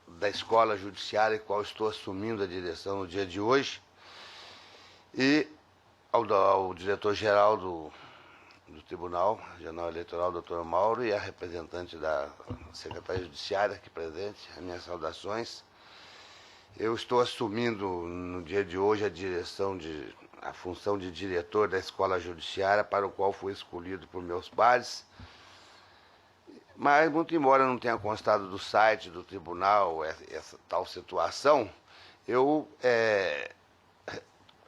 da Escola Judiciária, qual estou assumindo a direção no dia de hoje, e ao diretor-geral do Tribunal Regional Eleitoral, doutor Mauro, e a representante da Secretaria Judiciária aqui presente, as minhas saudações. Eu estou assumindo no dia de hoje a função de diretor da Escola Judiciária, para o qual fui escolhido por meus pares. Mas, muito embora não tenha constado do site do tribunal essa tal situação, eu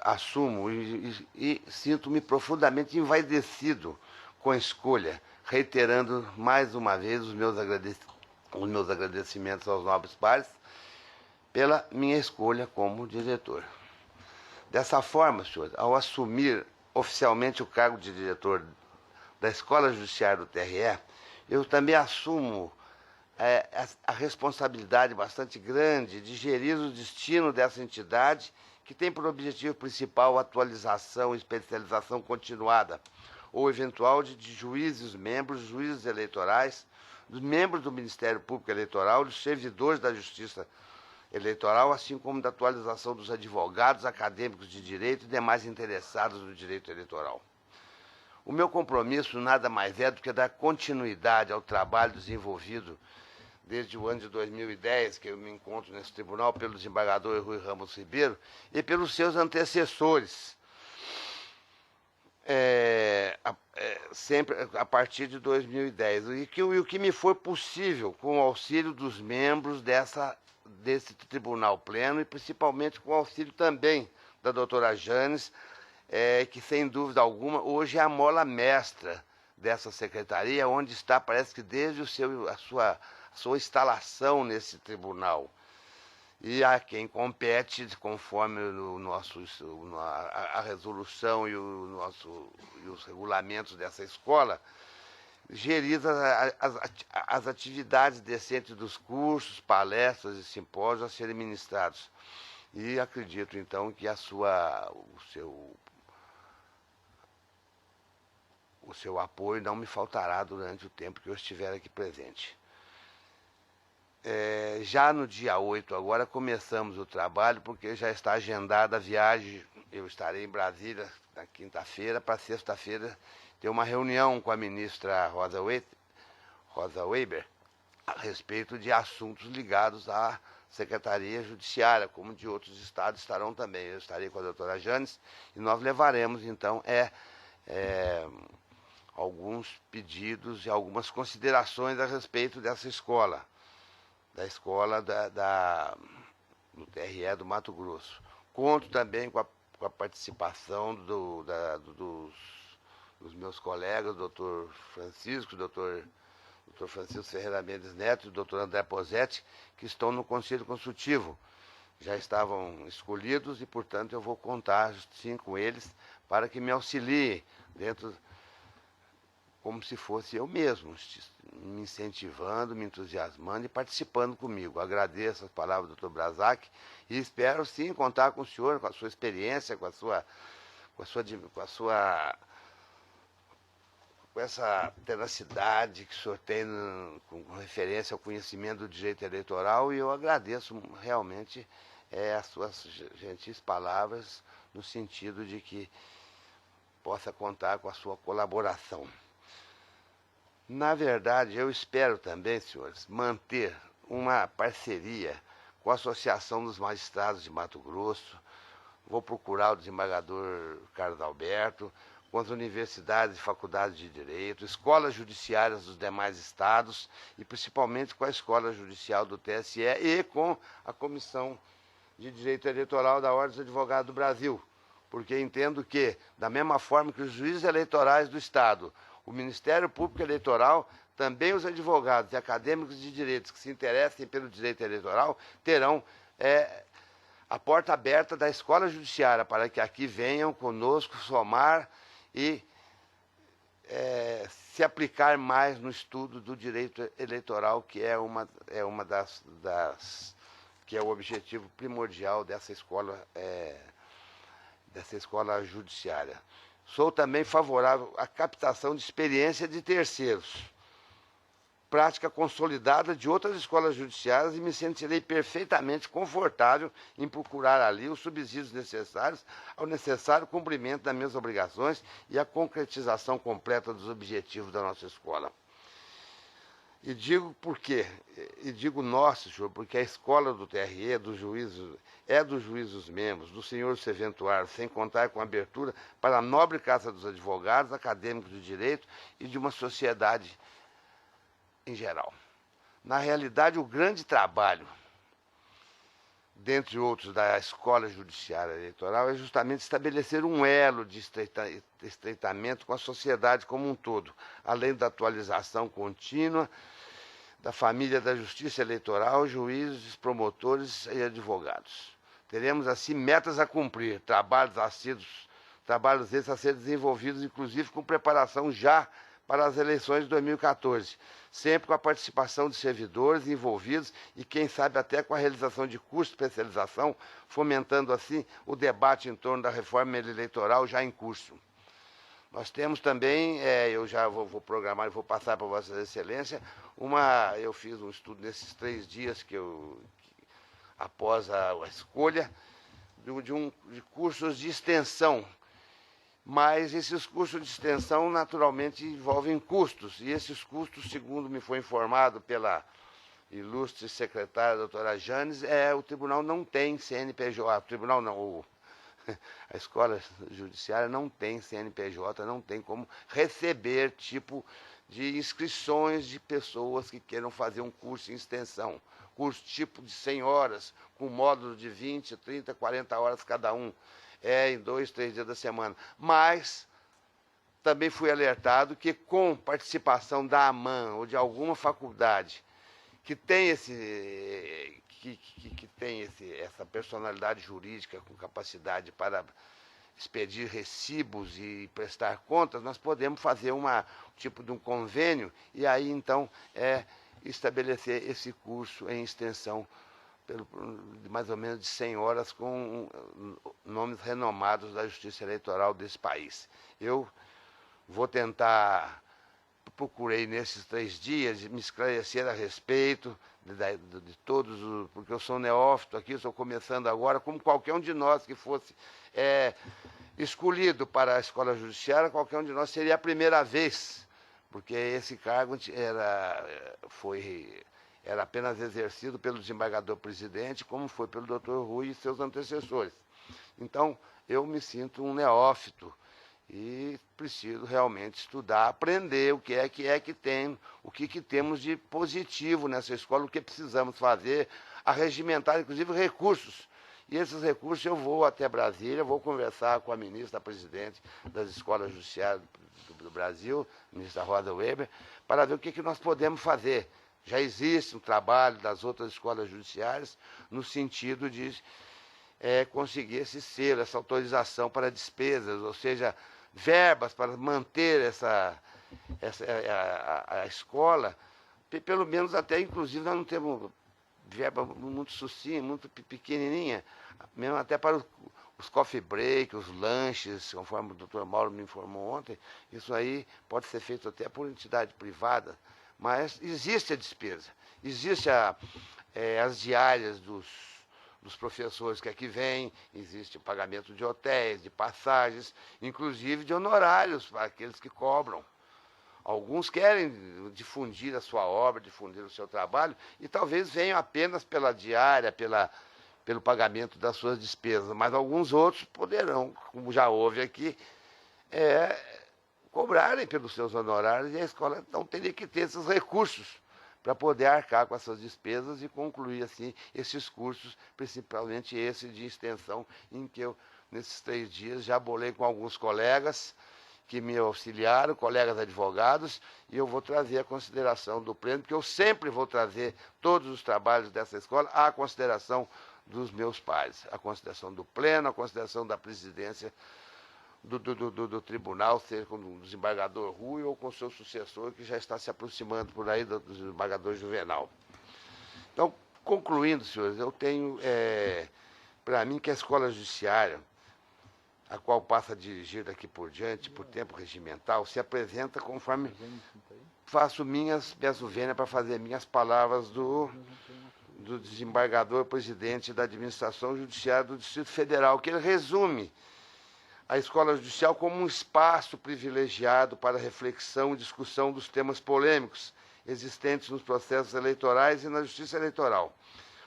assumo e sinto-me profundamente envaidecido com a escolha, reiterando mais uma vez os meus agradecimentos aos nobres pares pela minha escolha como diretor. Dessa forma, senhor, ao assumir oficialmente o cargo de diretor da Escola Judiciária do TRE, eu também assumo a responsabilidade bastante grande de gerir o destino dessa entidade, que tem por objetivo principal a atualização e especialização continuada ou eventual de juízes membros, juízes eleitorais, dos membros do Ministério Público Eleitoral, dos servidores da Justiça Eleitoral, assim como da atualização dos advogados, acadêmicos de direito e demais interessados no direito eleitoral. O meu compromisso nada mais é do que dar continuidade ao trabalho desenvolvido desde o ano de 2010, que eu me encontro nesse tribunal, pelo desembargador Rui Ramos Ribeiro e pelos seus antecessores, sempre a partir de 2010. E o que me foi possível com o auxílio dos membros desse tribunal pleno e principalmente com o auxílio também da doutora Janes, que sem dúvida alguma hoje é a mola mestra dessa secretaria, onde está, parece que desde a sua instalação nesse tribunal. E a quem compete, conforme a resolução e os regulamentos dessa escola, gerir as atividades decentes dos cursos, palestras e simpósios a serem ministrados. E acredito, então, que o seu apoio não me faltará durante o tempo que eu estiver aqui presente. Já no dia 8 agora começamos o trabalho, porque já está agendada a viagem. Eu estarei em Brasília na quinta-feira, para sexta-feira ter uma reunião com a ministra Rosa Weber a respeito de assuntos ligados à Secretaria Judiciária, como de outros estados estarão também. Eu estarei com a doutora Janes e nós levaremos, então, alguns pedidos e algumas considerações a respeito dessa escola, da escola do TRE do Mato Grosso. Conto também com a participação dos meus colegas, doutor Francisco, doutor Francisco Ferreira Mendes Neto e o doutor André Posetti, que estão no Conselho Consultivo. Já estavam escolhidos e, portanto, eu vou contar, sim, com eles, para que me auxiliem como se fosse eu mesmo, me incentivando, me entusiasmando e participando comigo. Agradeço as palavras do Dr. Brazac e espero, sim, contar com o senhor, com a sua experiência, com essa tenacidade que o senhor tem com referência ao conhecimento do direito eleitoral, e eu agradeço realmente as suas gentis palavras, no sentido de que possa contar com a sua colaboração. Na verdade, eu espero também, senhores, manter uma parceria com a Associação dos Magistrados de Mato Grosso. Vou procurar o desembargador Carlos Alberto, com as universidades e faculdades de direito, escolas judiciárias dos demais estados e principalmente com a Escola Judicial do TSE e com a Comissão de Direito Eleitoral da Ordem dos Advogados do Brasil, porque entendo que, da mesma forma que os juízes eleitorais do Estado, o Ministério Público Eleitoral, também os advogados e acadêmicos de direitos que se interessem pelo direito eleitoral terão a porta aberta da Escola Judiciária para que aqui venham conosco somar e se aplicar mais no estudo do direito eleitoral, que é uma que é o objetivo primordial dessa escola judiciária. Sou também favorável à captação de experiência de terceiros, prática consolidada de outras escolas judiciárias, e me sentirei perfeitamente confortável em procurar ali os subsídios necessários ao necessário cumprimento das minhas obrigações e a concretização completa dos objetivos da nossa escola. E digo por quê? E digo nosso, senhor, porque a escola do TRE, dos juízes membros, do senhor serventuário, sem contar com a abertura para a nobre Casa dos Advogados, acadêmicos de direito e de uma sociedade em geral. Na realidade, o grande trabalho, dentre outros, da Escola Judiciária Eleitoral é justamente estabelecer um elo de estreitamento com a sociedade como um todo, além da atualização contínua da família da Justiça Eleitoral, juízes, promotores e advogados. Teremos, assim, metas a cumprir, trabalhos esses a ser desenvolvidos, inclusive com preparação já para as eleições de 2014, sempre com a participação de servidores envolvidos e, quem sabe, até com a realização de cursos de especialização, fomentando, assim, o debate em torno da reforma eleitoral já em curso. Nós temos também, eu já vou programar e vou passar para Vossa Excelência, eu fiz um estudo nesses 3 dias após a escolha, de cursos de extensão. Mas esses cursos de extensão, naturalmente, envolvem custos. E esses custos, segundo me foi informado pela ilustre secretária, doutora Janes, o tribunal não tem CNPJ. O tribunal não, a Escola Judiciária não tem CNPJ, não tem como receber tipo de inscrições de pessoas que queiram fazer um curso em extensão. Curso tipo de 100 horas, com módulo de 20, 30, 40 horas cada um. Em 2, 3 dias da semana. Mas também fui alertado que, com participação da AMAN ou de alguma faculdade que tem essa personalidade jurídica com capacidade para expedir recibos e prestar contas, nós podemos fazer tipo de um convênio e aí, então, estabelecer esse curso em extensão de mais ou menos de 100 horas com nomes renomados da Justiça Eleitoral desse país. Eu vou procurei nesses 3 dias me esclarecer a respeito de todos, porque eu sou neófito aqui, estou começando agora, como qualquer um de nós que fosse escolhido para a Escola Judiciária, qualquer um de nós seria a primeira vez, porque esse cargo era apenas exercido pelo desembargador-presidente, como foi pelo doutor Rui e seus antecessores. Então, eu me sinto um neófito e preciso realmente estudar, aprender o que temos de positivo nessa escola, o que precisamos fazer, arregimentar, inclusive, recursos. E esses recursos eu vou até Brasília, vou conversar com a ministra presidente das Escolas Judiciárias do Brasil, a ministra Rosa Weber, para ver o que nós podemos fazer. Já existe um trabalho das outras escolas judiciárias no sentido de conseguir esse selo, essa autorização para despesas, ou seja, verbas para manter a escola, pelo menos até, inclusive, nós não temos verba muito sucinta, muito pequenininha, mesmo até para os coffee break, os lanches, conforme o doutor Mauro me informou ontem, isso aí pode ser feito até por entidade privada. Mas existe a despesa, existe as diárias dos professores que aqui vêm, existe o pagamento de hotéis, de passagens, inclusive de honorários para aqueles que cobram. Alguns querem difundir a sua obra, difundir o seu trabalho, e talvez venham apenas pela diária, pelo pagamento das suas despesas, mas alguns outros poderão, como já houve aqui, cobrarem pelos seus honorários, e a escola não teria que ter esses recursos para poder arcar com essas despesas e concluir, assim, esses cursos, principalmente esse de extensão, em que eu, nesses 3 dias, já bolei com alguns colegas que me auxiliaram, colegas advogados, e eu vou trazer a consideração do pleno, porque eu sempre vou trazer todos os trabalhos dessa escola à consideração dos meus pares, a consideração do pleno, a consideração da presidência do tribunal, seja com o desembargador Rui ou com o seu sucessor, que já está se aproximando por aí do desembargador Juvenal. Então, concluindo, senhores, eu tenho, para mim, que a escola judiciária, a qual passa a dirigir daqui por diante, por tempo regimental, se apresenta conforme faço peço vênia para fazer minhas palavras do desembargador presidente da administração judiciária do Distrito Federal, que ele resume a escola judicial como um espaço privilegiado para reflexão e discussão dos temas polêmicos existentes nos processos eleitorais e na justiça eleitoral,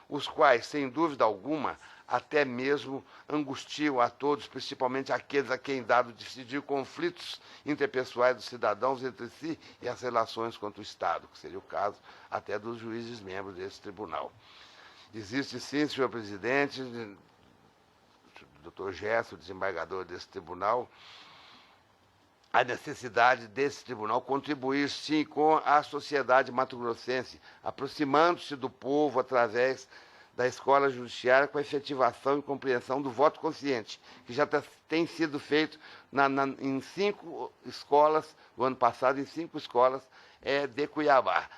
os quais, sem dúvida alguma, até mesmo angustiam a todos, principalmente aqueles a quem dado decidir conflitos interpessoais dos cidadãos entre si e as relações contra o Estado, que seria o caso até dos juízes membros desse tribunal. Existe sim, senhor presidente, doutor Gerson, desembargador desse tribunal, a necessidade desse tribunal contribuir, sim, com a sociedade mato-grossense, aproximando-se do povo através da escola judiciária com a efetivação e compreensão do voto consciente, que já tem sido feito em 5 escolas, no ano passado, em 5 escolas de Cuiabá.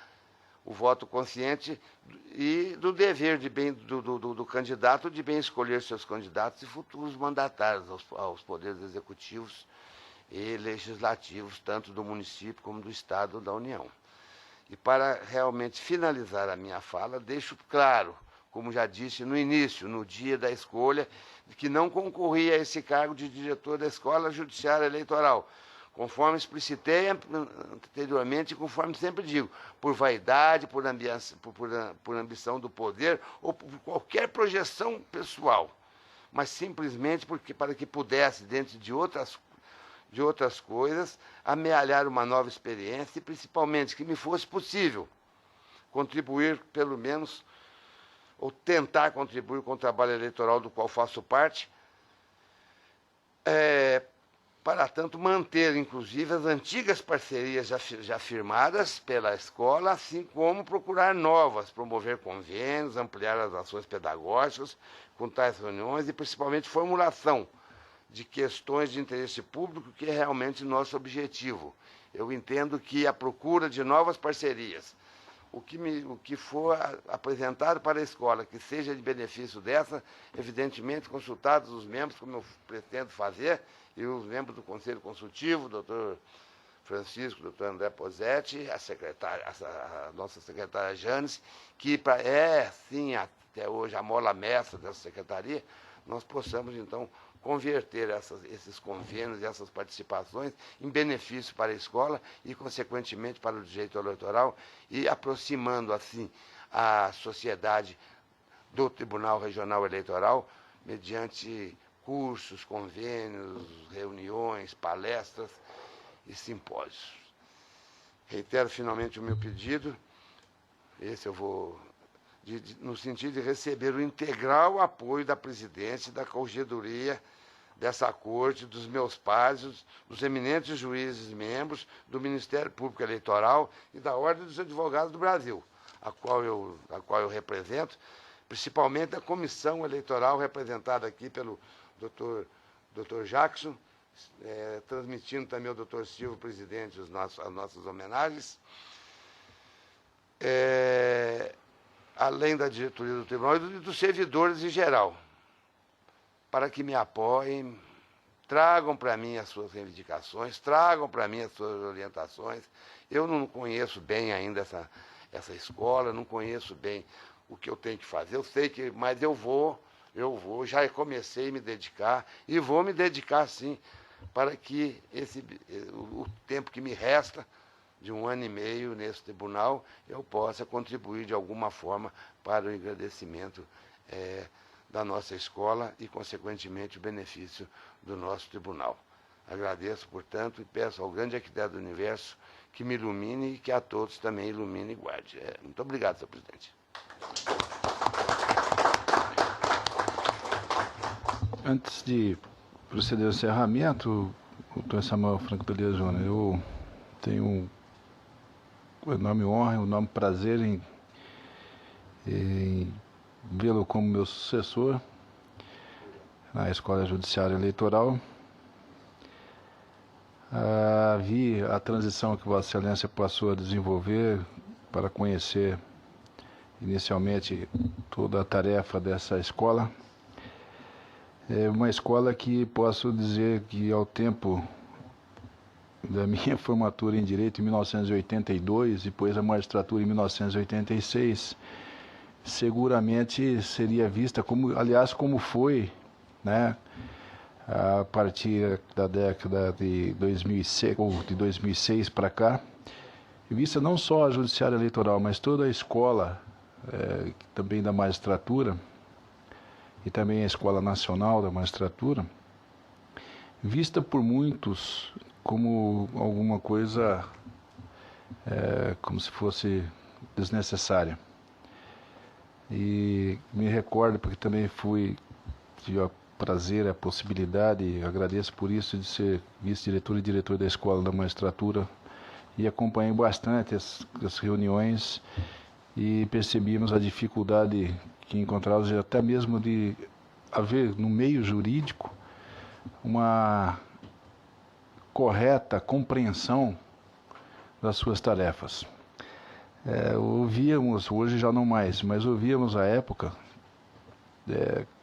O voto consciente e do dever de bem do candidato de bem escolher seus candidatos e futuros mandatários aos poderes executivos e legislativos, tanto do município como do Estado da União. E para realmente finalizar a minha fala, deixo claro, como já disse no início, no dia da escolha, que não concorria a esse cargo de diretor da Escola Judiciária Eleitoral, conforme explicitei anteriormente e conforme sempre digo, por vaidade, por ambição do poder ou por qualquer projeção pessoal, mas simplesmente para que pudesse, dentro de outras coisas, amealhar uma nova experiência e, principalmente, que me fosse possível contribuir, pelo menos, ou tentar contribuir com o trabalho eleitoral do qual faço parte, para tanto manter, inclusive, as antigas parcerias já firmadas pela escola, assim como procurar novas, promover convênios, ampliar as ações pedagógicas com tais reuniões e, principalmente, formulação de questões de interesse público, que é realmente nosso objetivo. Eu entendo que a procura de novas parcerias, o que for apresentado para a escola, que seja de benefício dessa, evidentemente consultados os membros, como eu pretendo fazer, e os membros do Conselho Consultivo, doutor Francisco, doutor André Posetti, a nossa secretária Janes, que sim, até hoje, a mola mestra dessa secretaria, nós possamos, então, converter esses convênios e essas participações em benefício para a escola e, consequentemente, para o direito eleitoral e aproximando, assim, a sociedade do Tribunal Regional Eleitoral mediante cursos, convênios, reuniões, palestras e simpósios. Reitero finalmente o meu pedido, esse eu vou, no sentido de receber o integral apoio da presidência e da corregedoria dessa corte, dos meus pares, dos eminentes juízes membros do Ministério Público Eleitoral e da Ordem dos Advogados do Brasil, a qual eu represento, principalmente a comissão eleitoral representada aqui pelo Dr. Jackson, transmitindo também ao Dr. Silvio, presidente, as nossas homenagens, além da diretoria do tribunal e dos servidores em geral, para que me apoiem, tragam para mim as suas reivindicações, tragam para mim as suas orientações. Eu não conheço bem ainda essa escola, não conheço bem o que eu tenho que fazer, eu sei que, mas eu vou, já comecei a me dedicar e vou me dedicar sim, para que o tempo que me resta, de 1 ano e meio nesse tribunal, eu possa contribuir de alguma forma para o engrandecimento da nossa escola e, consequentemente, o benefício do nosso tribunal. Agradeço, portanto, e peço ao grande arquiteto do universo que me ilumine e que a todos também ilumine e guarde. Muito obrigado, senhor presidente. Antes de proceder ao encerramento, doutor Samuel Franco Pereira Júnior, eu tenho uma enorme honra, um enorme prazer em vê-lo como meu sucessor na Escola Judiciária Eleitoral. Vi a transição que Vossa Excelência passou a desenvolver para conhecer inicialmente toda a tarefa dessa escola. É uma escola que posso dizer que ao tempo da minha formatura em Direito em 1982, depois a magistratura em 1986, seguramente seria vista como, aliás, como foi, né, a partir da década de 2006, ou de 2006 para cá, vista não só a Judiciária Eleitoral, mas toda a escola, também da magistratura, e também a Escola Nacional da Magistratura, vista por muitos como alguma coisa, como se fosse desnecessária. E me recordo, porque também tive o prazer, a possibilidade, e agradeço por isso, de ser vice-diretor e diretor da Escola da Magistratura, e acompanhei bastante as reuniões e percebíamos a dificuldade que encontrávamos, até mesmo de haver no meio jurídico uma correta compreensão das suas tarefas. Ouvíamos, hoje já não mais, mas ouvíamos à época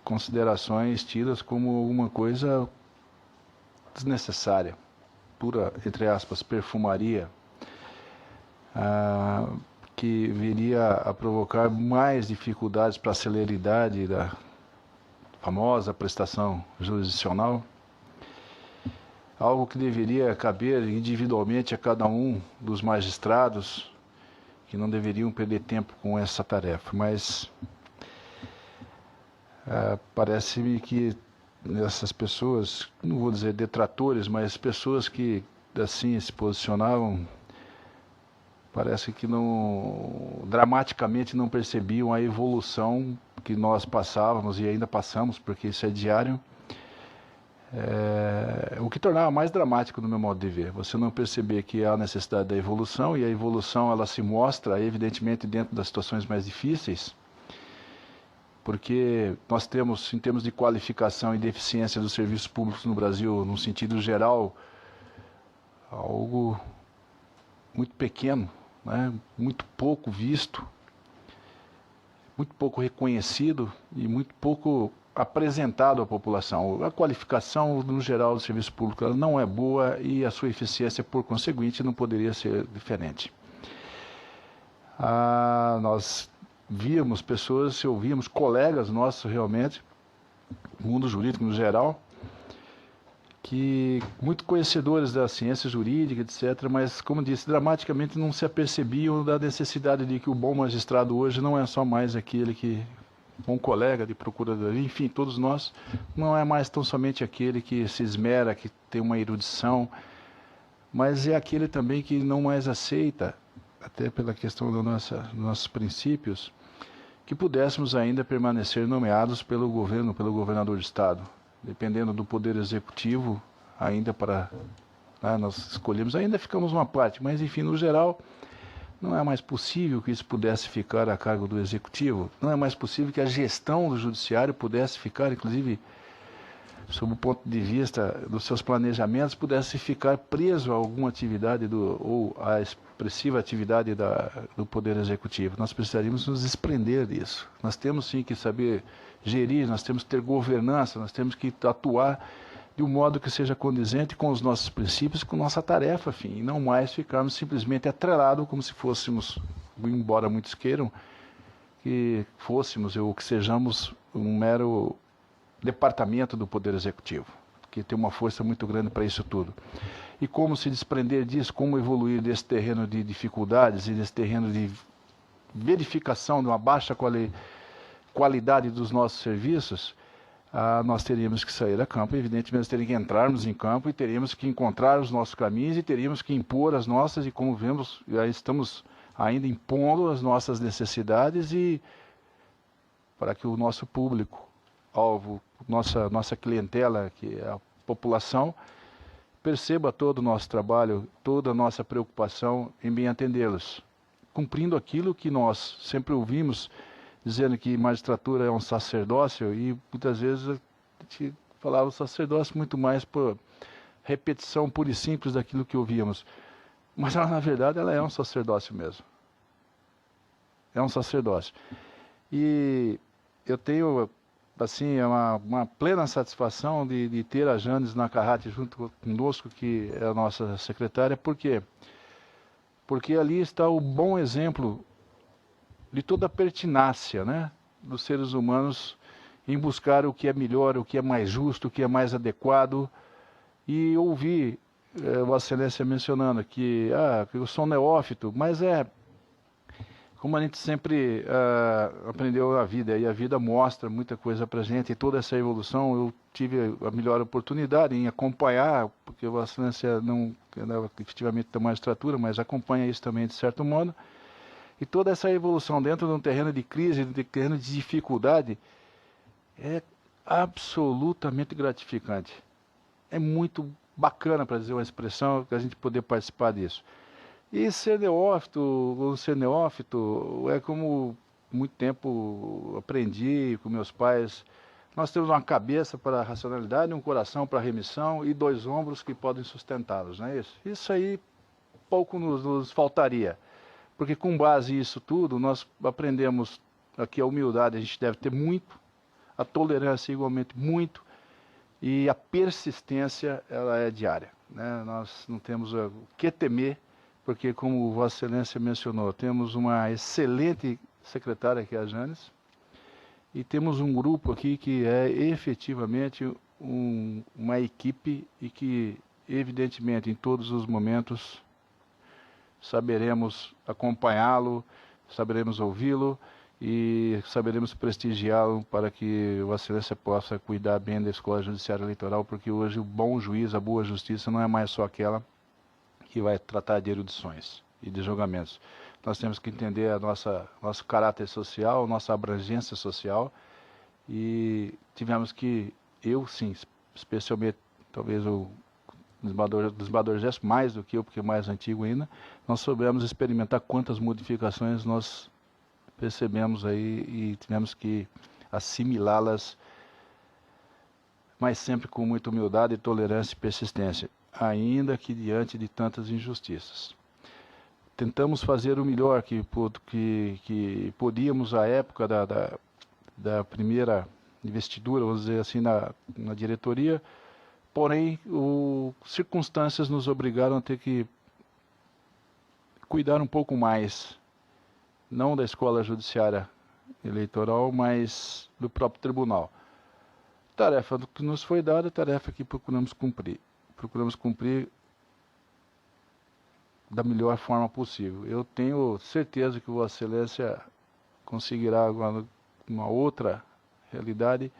considerações tidas como alguma coisa desnecessária, pura, entre aspas, perfumaria, que viria a provocar mais dificuldades para a celeridade da famosa prestação jurisdicional, algo que deveria caber individualmente a cada um dos magistrados, que não deveriam perder tempo com essa tarefa. Mas parece-me que essas pessoas, não vou dizer detratores, mas pessoas que assim se posicionavam, parece que dramaticamente não percebiam a evolução que nós passávamos e ainda passamos, porque isso é diário, o que tornava mais dramático no meu modo de ver. Você não perceber que há necessidade da evolução, e a evolução ela se mostra evidentemente dentro das situações mais difíceis, porque nós temos, em termos de qualificação e de eficiência dos serviços públicos no Brasil, num sentido geral, algo muito pequeno, né? Muito pouco visto, muito pouco reconhecido e muito pouco apresentado à população. A qualificação, no geral, do serviço público ela não é boa e a sua eficiência, por conseguinte, não poderia ser diferente. Nós víamos pessoas, ouvíamos colegas nossos realmente, no mundo jurídico no geral, que muito conhecedores da ciência jurídica, etc., mas, como disse, dramaticamente não se apercebiam da necessidade de que o bom magistrado hoje não é só mais aquele que, bom colega de procuradoria, enfim, todos nós, não é mais tão somente aquele que se esmera, que tem uma erudição, mas é aquele também que não mais aceita, até pela questão dos nossos princípios, que pudéssemos ainda permanecer nomeados pelo governo, pelo governador de Estado. Dependendo do poder executivo, ainda nós escolhemos, ainda ficamos uma parte, mas enfim, no geral, não é mais possível que isso pudesse ficar a cargo do executivo, não é mais possível que a gestão do judiciário pudesse ficar, inclusive, sob o ponto de vista dos seus planejamentos, pudesse ficar preso a alguma atividade ou a expressiva atividade do poder executivo. Nós precisaríamos nos desprender disso. Nós temos sim que saber gerir, nós temos que ter governança, nós temos que atuar de um modo que seja condizente com os nossos princípios, com nossa tarefa, enfim, e não mais ficarmos simplesmente atrelados como se fôssemos, embora muitos queiram, que fôssemos ou que sejamos um mero departamento do Poder Executivo, que tem uma força muito grande para isso tudo. E como se desprender disso, como evoluir desse terreno de dificuldades e desse terreno de verificação de uma baixa qualidade dos nossos serviços, nós teríamos que sair a campo, evidentemente teríamos que entrarmos em campo e teríamos que encontrar os nossos caminhos e teríamos que impor as nossas, e como vemos, já estamos ainda impondo as nossas necessidades, e para que o nosso público, alvo, nossa clientela, que é a população, perceba todo o nosso trabalho, toda a nossa preocupação em bem atendê-los, cumprindo aquilo que nós sempre ouvimos, dizendo que magistratura é um sacerdócio, e muitas vezes a gente falava sacerdócio muito mais por repetição pura e simples daquilo que ouvíamos. Mas ela, na verdade, ela é um sacerdócio mesmo. É um sacerdócio. E eu tenho, assim, uma plena satisfação de ter a Janes Nakahati junto conosco, que é a nossa secretária. Por quê? Porque ali está o bom exemplo de toda a pertinácia, né, dos seres humanos em buscar o que é melhor, o que é mais justo, o que é mais adequado. E ouvi Vossa Excelência mencionando que eu sou um neófito, mas como a gente sempre aprendeu a vida, e a vida mostra muita coisa para a gente, e toda essa evolução eu tive a melhor oportunidade em acompanhar, porque Vossa Excelência não é efetivamente da magistratura, mas acompanha isso também de certo modo, e toda essa evolução dentro de um terreno de crise, de um terreno de dificuldade, é absolutamente gratificante. É muito bacana, para dizer uma expressão, a gente poder participar disso. E ser neófito, ou ser neófito, é como muito tempo aprendi com meus pais. Nós temos uma cabeça para a racionalidade, um coração para a remissão e 2 ombros que podem sustentá-los, não é isso? Isso aí pouco nos faltaria, porque com base nisso tudo, nós aprendemos aqui a humildade, a gente deve ter muito, a tolerância igualmente muito, e a persistência, ela é diária, né? Nós não temos o que temer, porque, como Vossa Excelência mencionou, temos uma excelente secretária, que é a Janes, e temos um grupo aqui que é efetivamente uma equipe, e que, evidentemente, em todos os momentos, saberemos acompanhá-lo, saberemos ouvi-lo, e saberemos prestigiá-lo para que Vossa Excelência possa cuidar bem da Escola Judiciária Eleitoral, porque hoje o bom juiz, a boa justiça, não é mais só aquela que vai tratar de erudições e de julgamentos. Nós temos que entender nosso caráter social, nossa abrangência social, e tivemos que, eu sim, especialmente, talvez o desembargador Gesso, mais do que eu, porque é mais antigo ainda, nós soubemos experimentar quantas modificações nós percebemos aí e tivemos que assimilá-las, mas sempre com muita humildade, tolerância e persistência, ainda que diante de tantas injustiças. Tentamos fazer o melhor que podíamos à época da primeira investidura, vamos dizer assim, na diretoria, porém, circunstâncias nos obrigaram a ter que cuidar um pouco mais, não da Escola Judiciária Eleitoral, mas do próprio tribunal. Tarefa que nos foi dada, tarefa que procuramos cumprir. Procuramos cumprir da melhor forma possível. Eu tenho certeza que Vossa Excelência conseguirá, agora, uma outra realidade,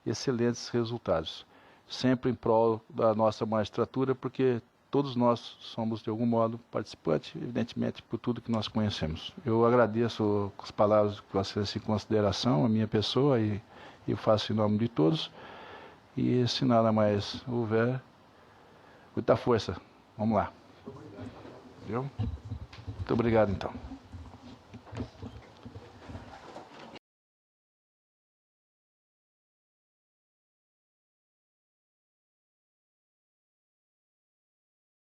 excelentes resultados. Sempre em prol da nossa magistratura, porque todos nós somos, de algum modo, participantes, evidentemente, por tudo que nós conhecemos. Eu agradeço as palavras que Vossa Excelência em consideração, a minha pessoa, e eu faço em nome de todos. E se nada mais houver, muita força. Vamos lá. Viu? Muito obrigado, então.